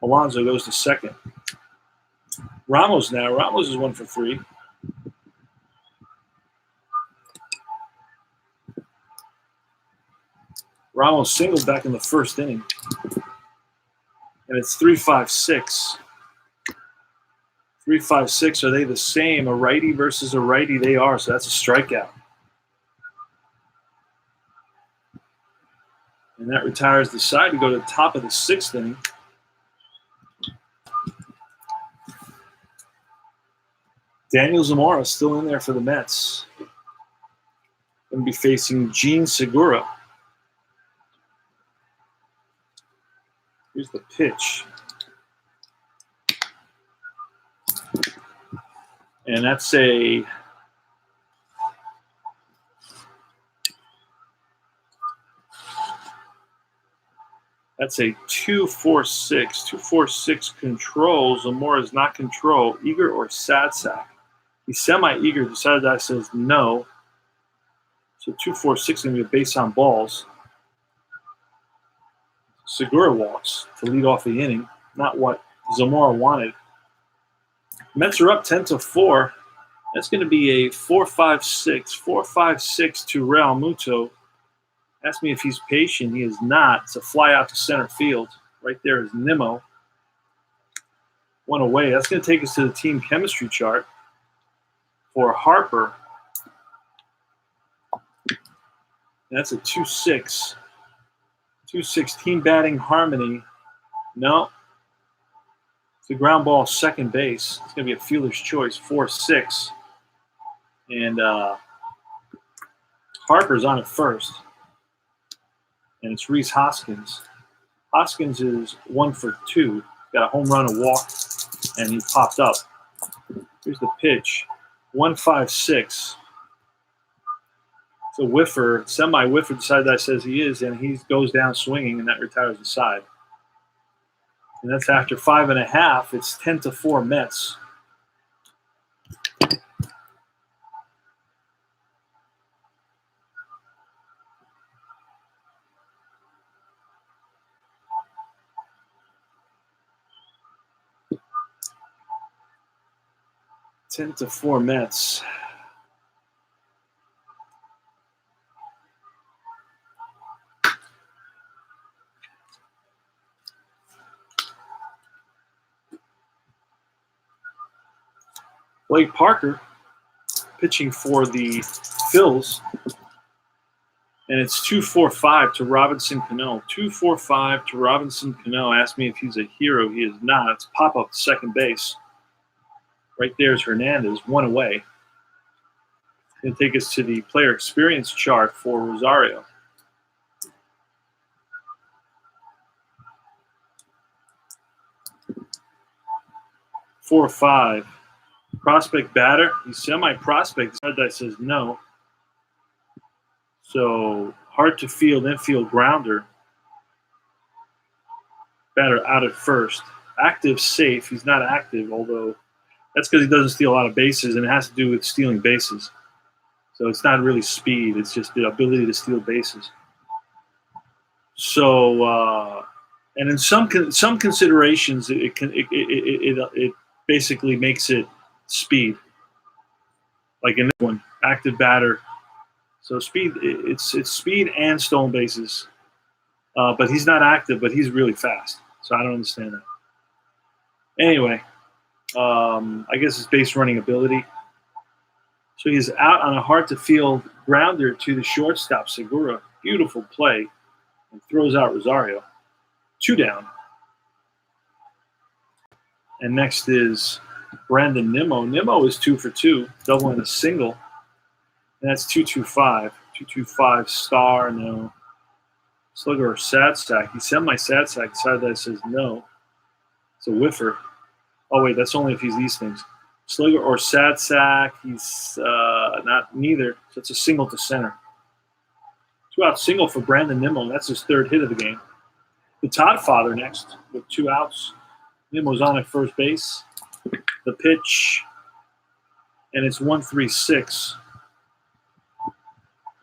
Alonso goes to second. Ramos now. Ramos is 1 for 3. Ramos singled back in the first inning. And it's 3-5-6. 3-5-6. Are they the same? A righty versus a righty? They are, so that's a strikeout. And that retires the side to go to the top of the 6th inning. Daniel Zamora still in there for the Mets. Going to be facing Gene Segura. Here's the pitch. And that's a That's a 2-4-6. 2-4-6 control. Zamora is not control. Eager or sad sack? He's semi-eager. Decided that says no. So 2-4-6 is going to be a base on balls. Segura walks to lead off the inning. Not what Zamora wanted. Mets are up 10-4. That's going to be a 4-5-6. 4-5-6 to Real Muto. Ask me if he's patient. He is not. It's a fly out to center field. Right there is Nimmo. One away. That's going to take us to the team chemistry chart for Harper. That's a 2-6. 2-6 team batting harmony. No. It's a ground ball second base. It's going to be a fielder's choice. 4-6. And Harper's on at first. And it's Rhys Hoskins. Hoskins is 1 for 2. Got a home run, a walk, and he popped up. Here's the pitch. 1-5-6. It's a whiffer, semi-whiffer. Decided that says he is, and he goes down swinging, and that retires the side. And that's after 5.5. It's 10-4 Mets. Mets. Blake Parker pitching for the Phillies. And it's 2-4-5 to Robinson Cano. 2-4-5 to Robinson Cano. Ask me if he's a hero. He is not. It's pop up to second base. Right there is Hernandez, 1 away. It's going to take us to the player experience chart for Rosario. Four or 5. Prospect batter. He's semi-prospect. That says no. So hard to field, infield grounder. Batter out at first. Active, safe. He's not active, although That's because he doesn't steal a lot of bases, and it has to do with stealing bases. So it's not really speed; it's just the ability to steal bases. So, and in some considerations, it basically makes it speed. Like in this one, active batter. So speed, it's speed and stolen bases. But he's not active, but he's really fast. So I don't understand that. Anyway, I guess it's base running ability. So he's out on a hard-to-field grounder to the shortstop, Segura. Beautiful play. And throws out Rosario. 2 down. And next is Brandon Nimmo. Nimmo is 2 for 2, double and a single. And that's 225. 225 star, no. Slugger or sad sack. He sent my sad sack. Decided that says no. It's a whiffer. Oh, wait, that's only if he's these things. Slugger or sad sack. He's not neither. So it's a single to center. 2-out single for Brandon Nimmo. That's his 3rd hit of the game. The Todd Father next with 2 outs. Nimmo's on at first base. The pitch. And it's 1-3-6.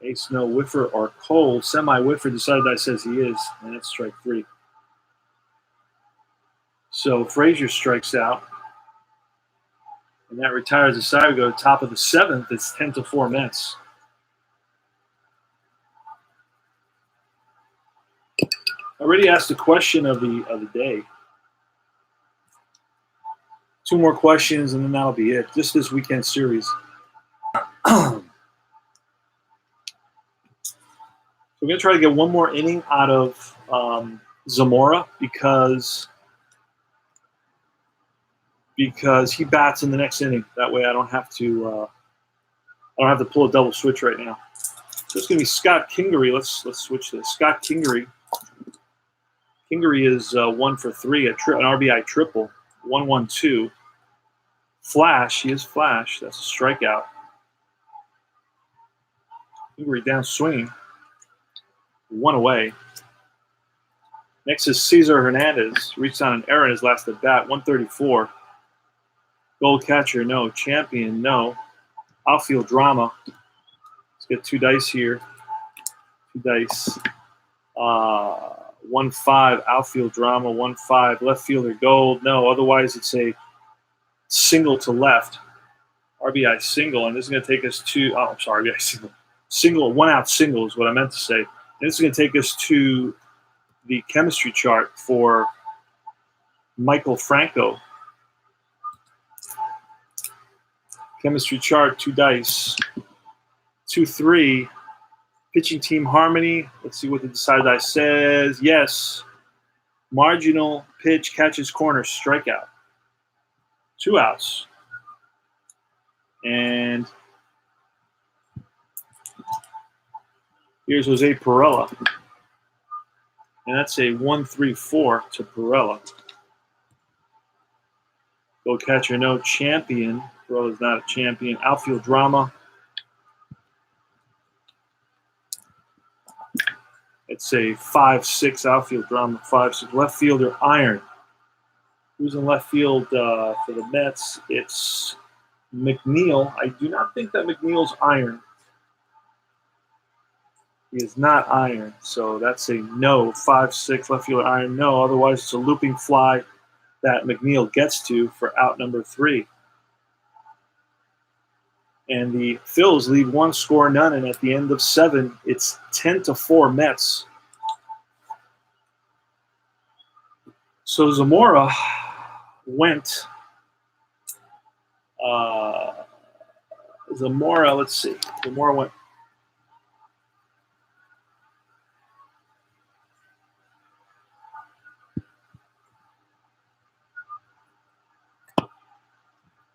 Ace no whiffer or cold. Semi-whiffer decided that says he is. And that's strike 3. So Frazier strikes out. And that retires the side. We go to top of the 7th. It's 10-4 Mets. I already asked the question of the day. 2 more questions, and then that'll be it. Just this weekend series. We're going to try to get one more inning out of Zamora because he bats in the next inning. That way, I don't have to pull a double switch right now. So it's going to be Scott Kingery. Let's switch this. Scott Kingery. Kingery is 1 for 3, an RBI triple. 1-1-2. Flash. He is flash. That's a strikeout. Kingery down swinging. 1 away. Next is Cesar Hernandez. Reached on an error in his last at bat. 134. Gold catcher, no. Champion, no. Outfield drama. Let's get 2 dice here. 2 dice. 1-5 outfield drama. 1-5 left fielder gold. No. Otherwise, it's a single to left. RBI single. And this is going to take us to. Oh, I'm sorry. RBI single. Single. 1-out single is what I meant to say. And this is going to take us to the chemistry chart for Michael Franco. Chemistry chart, 2 dice. 2-3. Pitching team harmony. Let's see what the decided die says. Yes. Marginal pitch, catches corner, strikeout. 2 outs. And here's Jose Perella. And that's a 1-3-4 to Perella. Gold catcher, no. Champion. Perella's not a champion. Outfield drama. It's a 5-6 outfield drama. 5-6 left fielder iron. Who's in left field for the Mets? It's McNeil. I do not think that McNeil's iron. He is not iron, so that's a no. 5-6 left fielder iron, no. Otherwise, it's a looping fly that McNeil gets to for out number 3. And the Phillies lead 1 score, none, and at the end of 7, it's 10-4 Mets. So Zamora went. Let's see. Zamora went.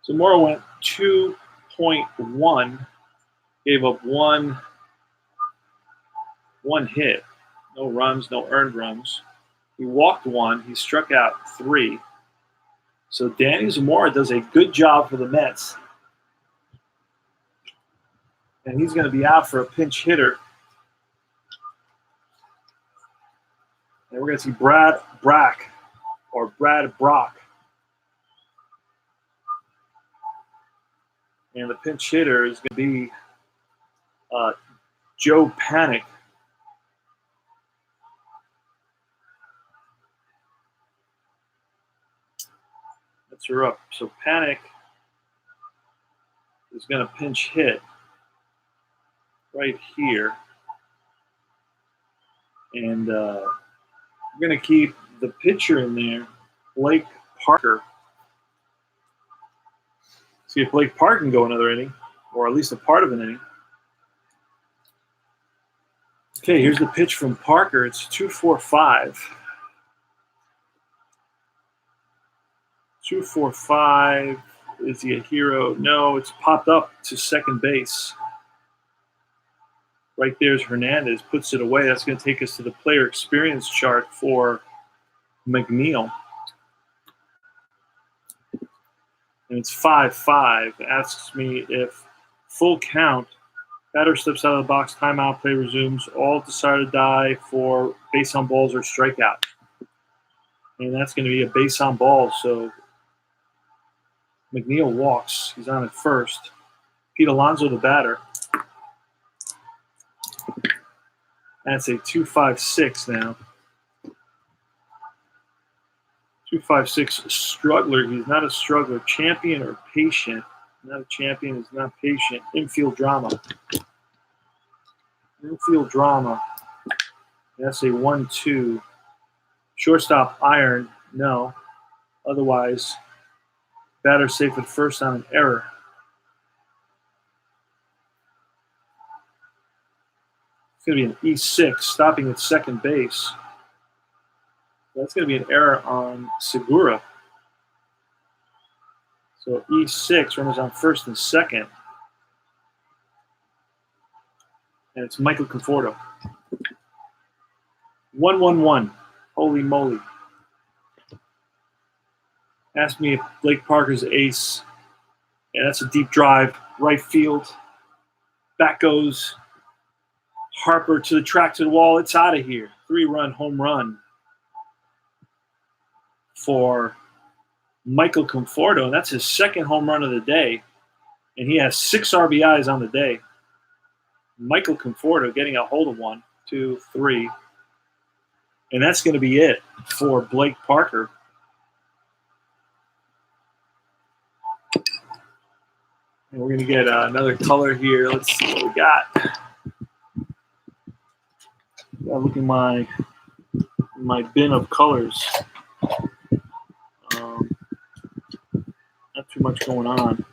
Zamora went 2.1, gave up one hit, no runs, no earned runs. He walked 1, he struck out 3. So Danny Zamora does a good job for the Mets. And he's going to be out for a pinch hitter. And we're going to see Brad Brock. And the pinch hitter is going to be Joe Panic. That's her up. So Panic is going to pinch hit right here. And we're going to keep the pitcher in there, Blake Parker. See if Blake Parker can go another inning, or at least a part of an inning. Okay, here's the pitch from Parker. It's 2-4-5. 2-4-5. Is he a hero? No, it's popped up to second base. Right there's Hernandez, puts it away. That's going to take us to the player experience chart for McNeil. And it's 5-5. Asks me if full count, batter steps out of the box, timeout, play resumes, all decided to die for base on balls or strikeout. And that's going to be a base on balls. So McNeil walks. He's on at first. Pete Alonso, the batter. That's a 2-5-6 now. 2-5-6 struggler. He's not a struggler. Champion or patient. Not a champion. He's not patient. Infield drama. Infield drama. That's a 1-2. Shortstop iron. No. Otherwise, batter safe at first on an error. It's going to be an E6, stopping at second base. That's going to be an error on Segura. So E6, runners on first and second. And it's Michael Conforto. 1-1-1. Holy moly. Ask me if Blake Parker's ace. Yeah, that's a deep drive. Right field. Back goes Harper to the track, to the wall. It's out of here. 3-run home run for Michael Conforto. And that's his second home run of the day. And he has 6 RBIs on the day. Michael Conforto getting a hold of 1, 2, 3. And that's going to be it for Blake Parker. And we're going to get another color here. Let's see what we got. Gotta look in my bin of colors. Not too much going on.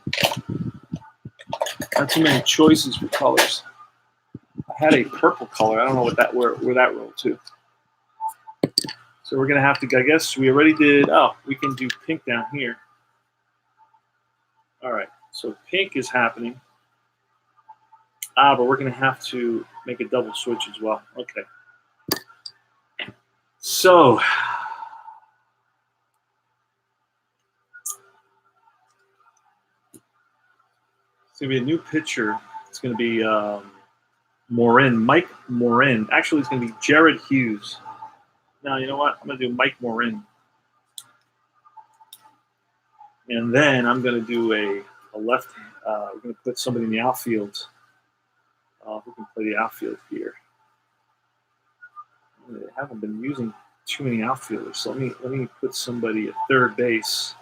Not too many choices for colors. I had a purple color. I don't know where that rolled to. So we're gonna have to. I guess we already did. Oh, we can do pink down here. All right. So pink is happening. But we're going to have to make a double switch as well. Okay. So it's going to be a new pitcher. It's going to be Mike Morin. Actually, it's going to be Jared Hughes. Now, you know what? I'm going to do Mike Morin. And then I'm going to do a left. We're going to put somebody in the outfield. Who can play the outfield here? They haven't been using too many outfielders. So let me put somebody at third base.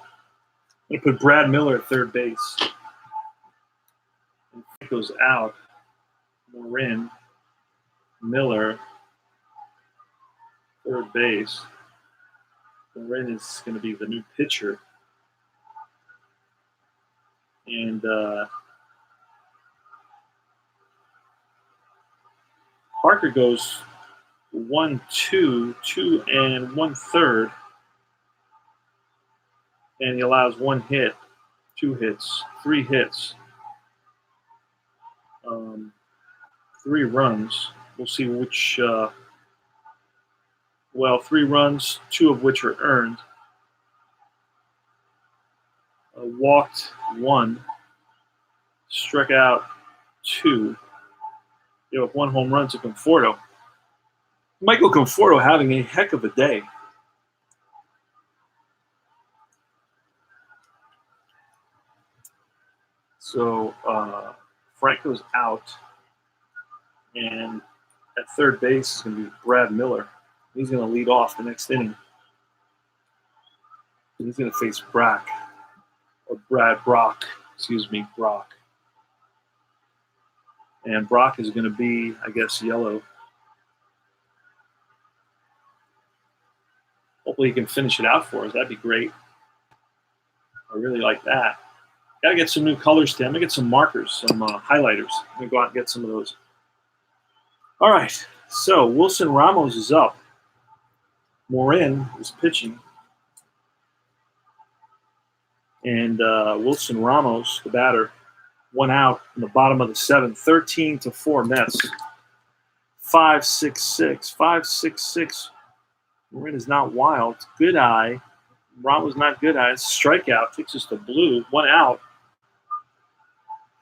I'm going to put Brad Miller at third base. And if it goes out, Morin, Miller, third base. Morin is going to be the new pitcher. And Parker goes 1-2, 2 1/3, and he allows 1 hit, 2 hits, 3 hits, 3 runs. We'll see which. 3 runs, 2 of which are earned. Walked 1, struck out 2. Gave up 1 home run to Conforto. Michael Conforto having a heck of a day. So Franco's out, and at third base is going to be Brad Miller. He's going to lead off the next inning. He's going to face Brock. And Brock is going to be, I guess, yellow. Hopefully he can finish it out for us. That'd be great. I really like that. Got to get some new colors, Tim. I'm going to get some markers, some highlighters. I'm going to go out and get some of those. All right. So Wilson Ramos is up. Morin is pitching. And Wilson Ramos, the batter, 1 out in the bottom of the 7th, 13-4 Mets. 5-6-6, 5-6-6. Morin is not wild. It's good eye. Ramos not good eye. It's a strikeout. Takes us to blue. 1 out.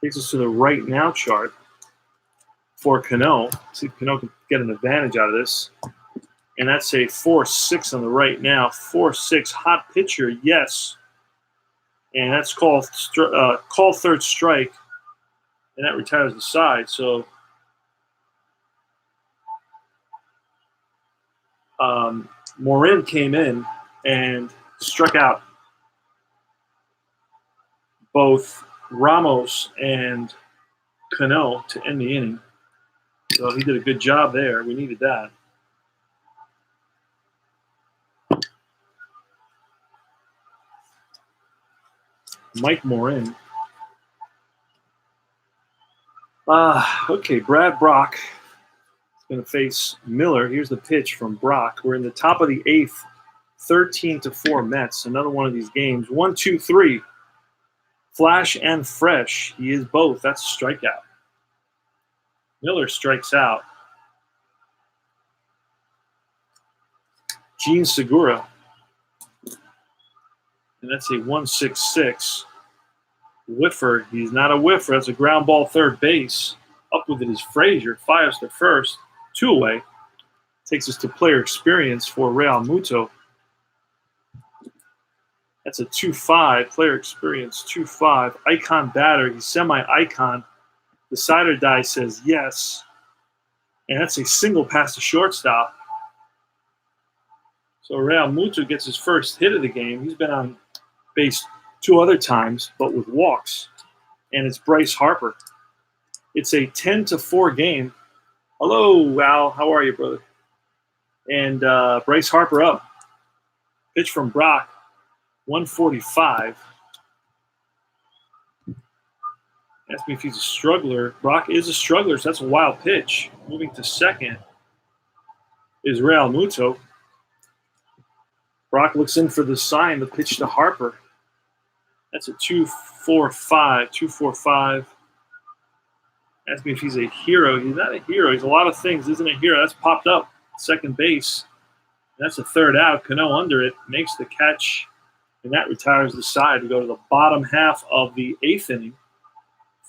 Takes us to the right now chart for Cano. See if Cano can get an advantage out of this. And that's a 4-6 on the right now. 4-6. Hot pitcher, yes. And that's called third strike. And that retires the side. So Morin came in and struck out both Ramos and Cano to end the inning. So he did a good job there. We needed that. Mike Morin. Okay, Brad Brock is going to face Miller. Here's the pitch from Brock. We're in the top of the 8th, 13-4 Mets. Another one of these games. 1-2-3. Flash and fresh. He is both. That's a strikeout. Miller strikes out. Gene Segura. And that's a 1-6-6. Whiffer. He's not a whiffer. That's a ground ball third base. Up with it is Frazier. Fires to first. 2 away. Takes us to player experience for Real Muto. That's a 2-5. Player experience 2-5. Icon batter. He's semi-icon. The side or die says yes. And that's a single past the shortstop. So Real Muto gets his first hit of the game. He's been on base 2 other times, but with walks. And it's Bryce Harper. It's a 10-4 game. Hello, Al. How are you, brother? And Bryce Harper up. Pitch from Brock. 145. Ask me if he's a struggler. Brock is a struggler, so that's a wild pitch. Moving to second is Real Muto. Brock looks in for the sign, the pitch to Harper. That's a 2-4-5. 2-4-5. Ask me if he's a hero. He's not a hero. He's a lot of things. Isn't a hero. That's popped up. Second base. That's a third out. Cano under it. Makes the catch. And that retires the side. We go to the bottom half of the 8th inning.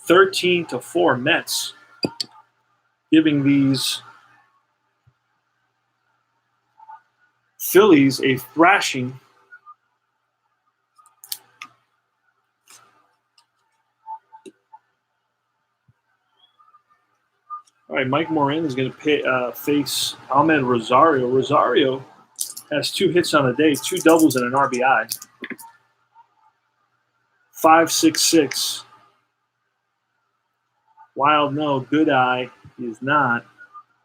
13-4 Mets. Giving these Phillies a thrashing. All right, Mike Morin is going to face Ahmed Rosario. Rosario has 2 hits on the day, 2 doubles and an RBI. 5-6-6. Wild, no. Good eye. He is not.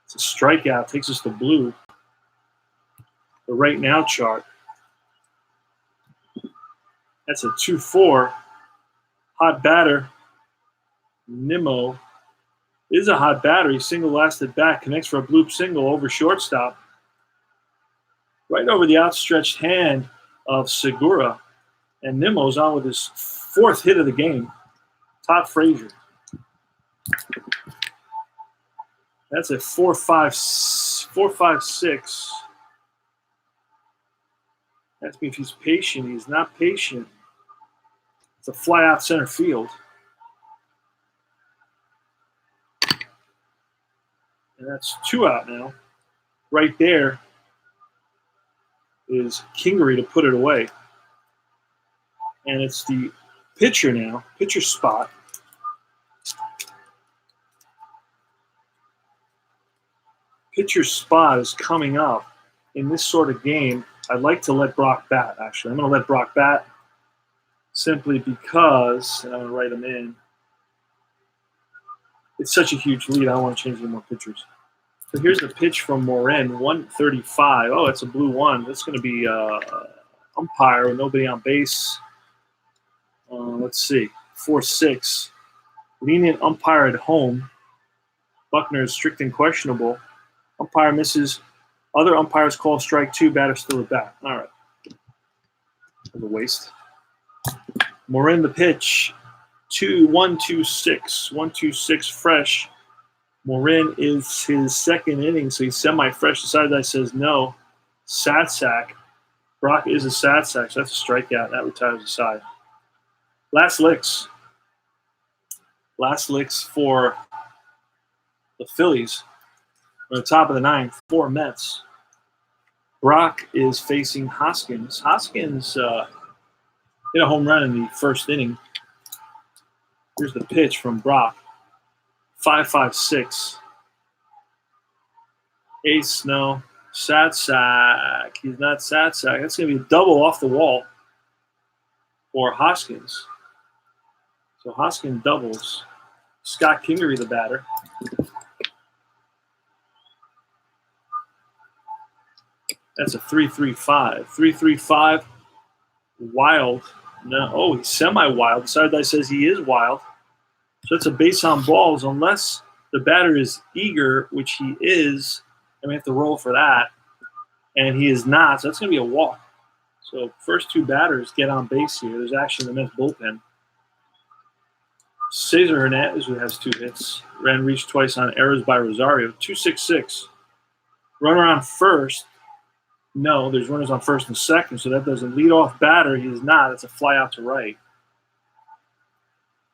It's a strikeout. Takes us to blue. The right now chart. That's a 2-4. Hot batter. Nimmo is a hot batter. He single-lasted back. Connects for a bloop single over shortstop. Right over the outstretched hand of Segura. And Nimmo's on with his 4th hit of the game. Todd Frazier. That's a 4-5-6. Ask me if he's patient. He's not patient. It's a fly out center field. And that's 2 out now. Right there is Kingery to put it away. And it's the pitcher now, pitcher spot pitcher spot is coming up in this sort of game, I'd like to let Brock bat, actually. I'm going to let Brock bat simply because, and I'm going to write him in, it's such a huge lead, I don't want to change any more pitchers. So here's the pitch from Morin, 135. Oh, that's a blue one. That's going to be umpire with nobody on base. Let's see, 4-6. Lenient umpire at home. Buckner is strict and questionable. Umpire misses. Other umpires call strike 2. Batter still at bat. All right. That's a waste. Morin the pitch. 1-2-6. 1-2-6 fresh. Morin is his second inning, so he's semi-fresh. The side that says no. Sad sack. Brock is a sad sack, so that's a strikeout. That retires the side. Last licks. Last licks for the Phillies. On the top of the ninth, 4 Mets. Brock is facing Hoskins. Hoskins hit a home run in the first inning. Here's the pitch from Brock. 5-5-6. Ace, no. Sad sack. He's not sad sack. That's going to be a double off the wall for Hoskins. So Hoskins doubles. Scott Kingery, the batter. That's a 3-3-5. 3-3-5. Wild. No. Oh, he's semi-wild. The side that says he is wild. So that's a base on balls unless the batter is eager, which he is, and we have to roll for that. And he is not, so that's going to be a walk. So first 2 batters get on base here. There's actually the Mets bullpen. Cesar Hernandez, who has 2 hits, ran reach twice on errors by Rosario. 2-6-6. Runner on first. No, there's runners on first and second, so that doesn't lead off batter. He is not. It's a fly out to right.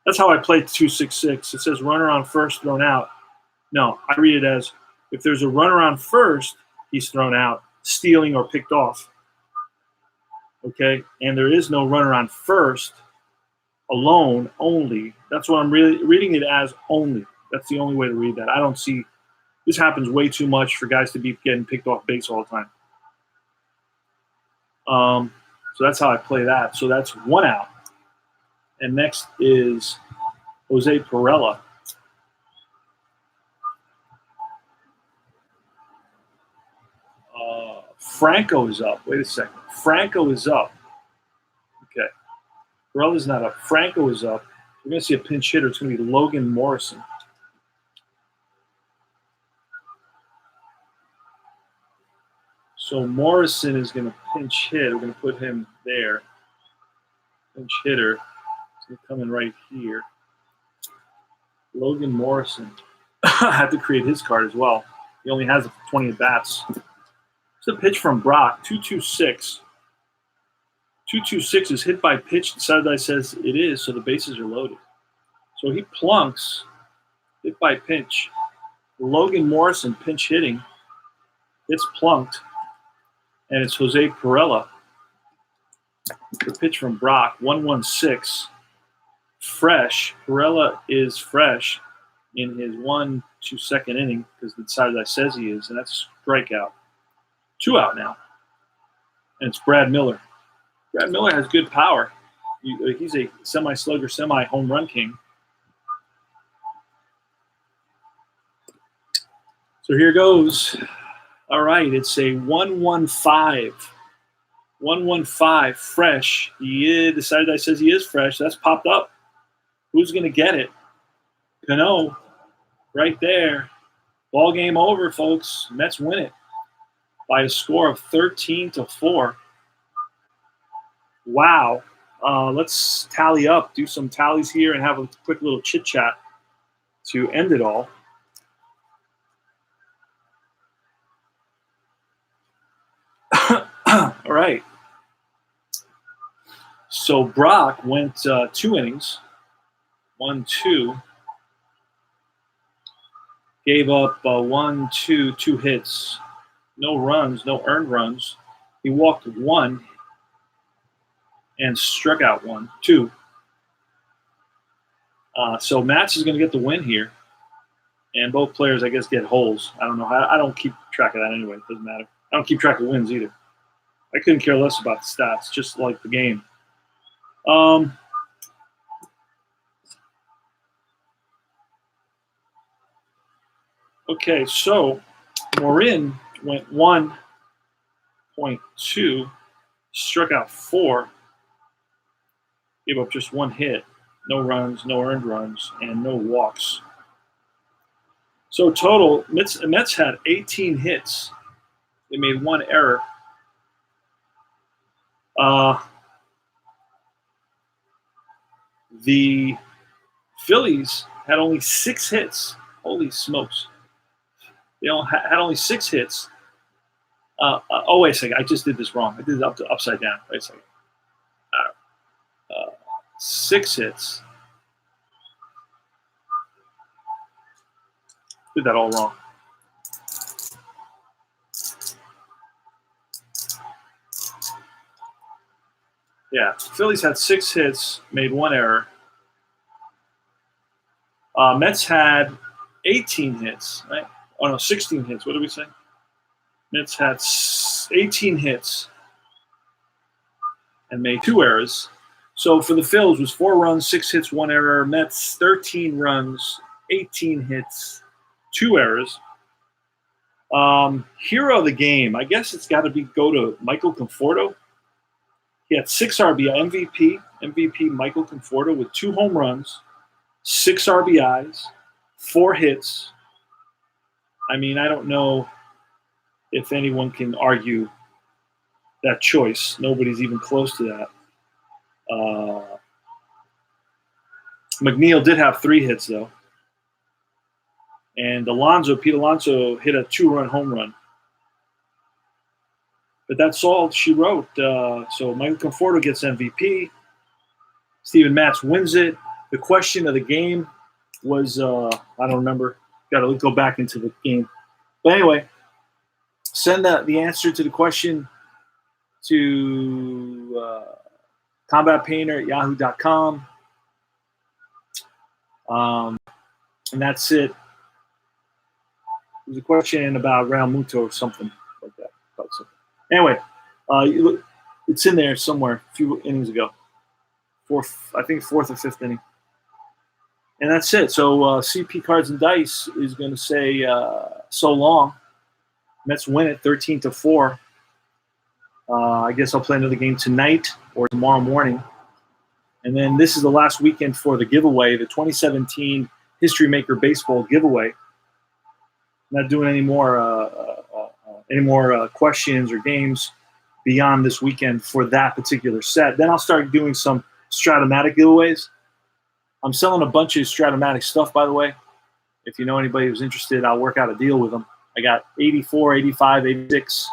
That's how I played 2-6-6. It says runner on first, thrown out. No, I read it as if there's a runner on first, he's thrown out, stealing or picked off. Okay? And there is no runner on first, alone, only. That's what I'm really reading it as, only. That's the only way to read that. I don't see – this happens way too much for guys to be getting picked off base all the time. So that's how I play that. So that's 1 out. And next is Jose Perella. Franco is up. Wait a second. Franco is up. Okay. Perella's not up. Franco is up. We're going to see a pinch hitter. It's going to be Logan Morrison. So Morrison is going to pinch hit. We're going to put him there. Pinch hitter. He's going to come in right here. Logan Morrison. I have to create his card as well. He only has 20 at-bats. It's a pitch from Brock. 2-2-6. 2-2-6 is hit by pitch. The side that says it is, so the bases are loaded. So he plunks. Hit by pitch. Logan Morrison pinch hitting. It's plunked. And it's Jose Perella. The pitch from Brock, 1-1-6. Fresh. Perella is fresh in his 1-2 second inning because the side that says he is, and that's a strikeout. 2 out now. And it's Brad Miller. Brad Miller has good power. He's a semi-slugger, semi-home run king. So here goes. All right, it's a 1-1-5. 1-1-5, fresh. He decided that says he is fresh. That's popped up. Who's going to get it? Cano, right there. Ball game over, folks. Mets win it by a score of 13-4. Wow. Let's tally up, do some tallies here, and have a quick little chit-chat to end it all. All right. So Brock went 2 innings, 1-2. Gave up 2 hits, no runs, no earned runs. He walked 1 and struck out 2. So Mats is going to get the win here. And both players, I guess, get holes. I don't know. I don't keep track of that anyway. It doesn't matter. I don't keep track of wins either. I couldn't care less about the stats, just like the game. Okay, so Morin went 1.2, struck out 4, gave up just 1 hit, no runs, no earned runs, and no walks. So total, Mets had 18 hits. They made 1 error. The Phillies had only 6 hits. Holy smokes. They had only 6 hits. Oh, wait a second. I just did this wrong. I did it upside down. Wait a second. 6 hits. Did that all wrong. Yeah, Phillies had 6 hits, made 1 error. Mets had 18 hits, right? Oh, no, 16 hits. What did we say? Mets had 18 hits and made 2 errors. So for the Phils, it was 4 runs, 6 hits, 1 error. Mets, 13 runs, 18 hits, 2 errors. Hero of the game, I guess it's got to go to Michael Conforto. He had 6 RBI, MVP Michael Conforto with 2 home runs, 6 RBIs, 4 hits. I mean, I don't know if anyone can argue that choice. Nobody's even close to that. McNeil did have 3 hits, though. And Pete Alonso hit a 2-run home run. But that's all she wrote. So Michael Conforto gets MVP. Steven Matz wins it. The question of the game was, I don't remember. Got to go back into the game. But anyway, send the answer to the question to combatpainter@yahoo.com. And that's it. There's a question about Real Muto or something like that. Anyway, it's in there somewhere a few innings ago. I think 4th or 5th inning. And that's it. So CP Cards and Dice is going to say so long. Mets win it 13-4. I guess I'll play another game tonight or tomorrow morning. And then this is the last weekend for the giveaway, the 2017 History Maker Baseball giveaway. I'm not doing any more questions or games beyond this weekend for that particular set. Then I'll start doing some Stratomatic giveaways. I'm selling a bunch of Stratomatic stuff, by the way. If you know anybody who's interested, I'll work out a deal with them. I got 84, 85, 86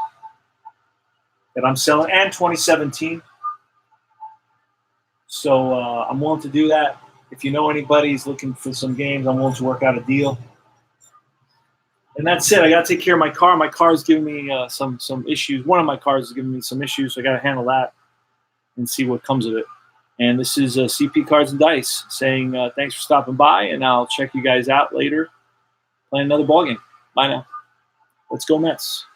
that I'm selling, and 2017. So I'm willing to do that. If you know anybody who's looking for some games, I'm willing to work out a deal. And that's it. I got to take care of my car. My car is giving me some issues. One of my cars is giving me some issues, so I got to handle that and see what comes of it. And this is CP Cards and Dice saying thanks for stopping by, and I'll check you guys out later. Play another ballgame. Bye now. Let's go Mets.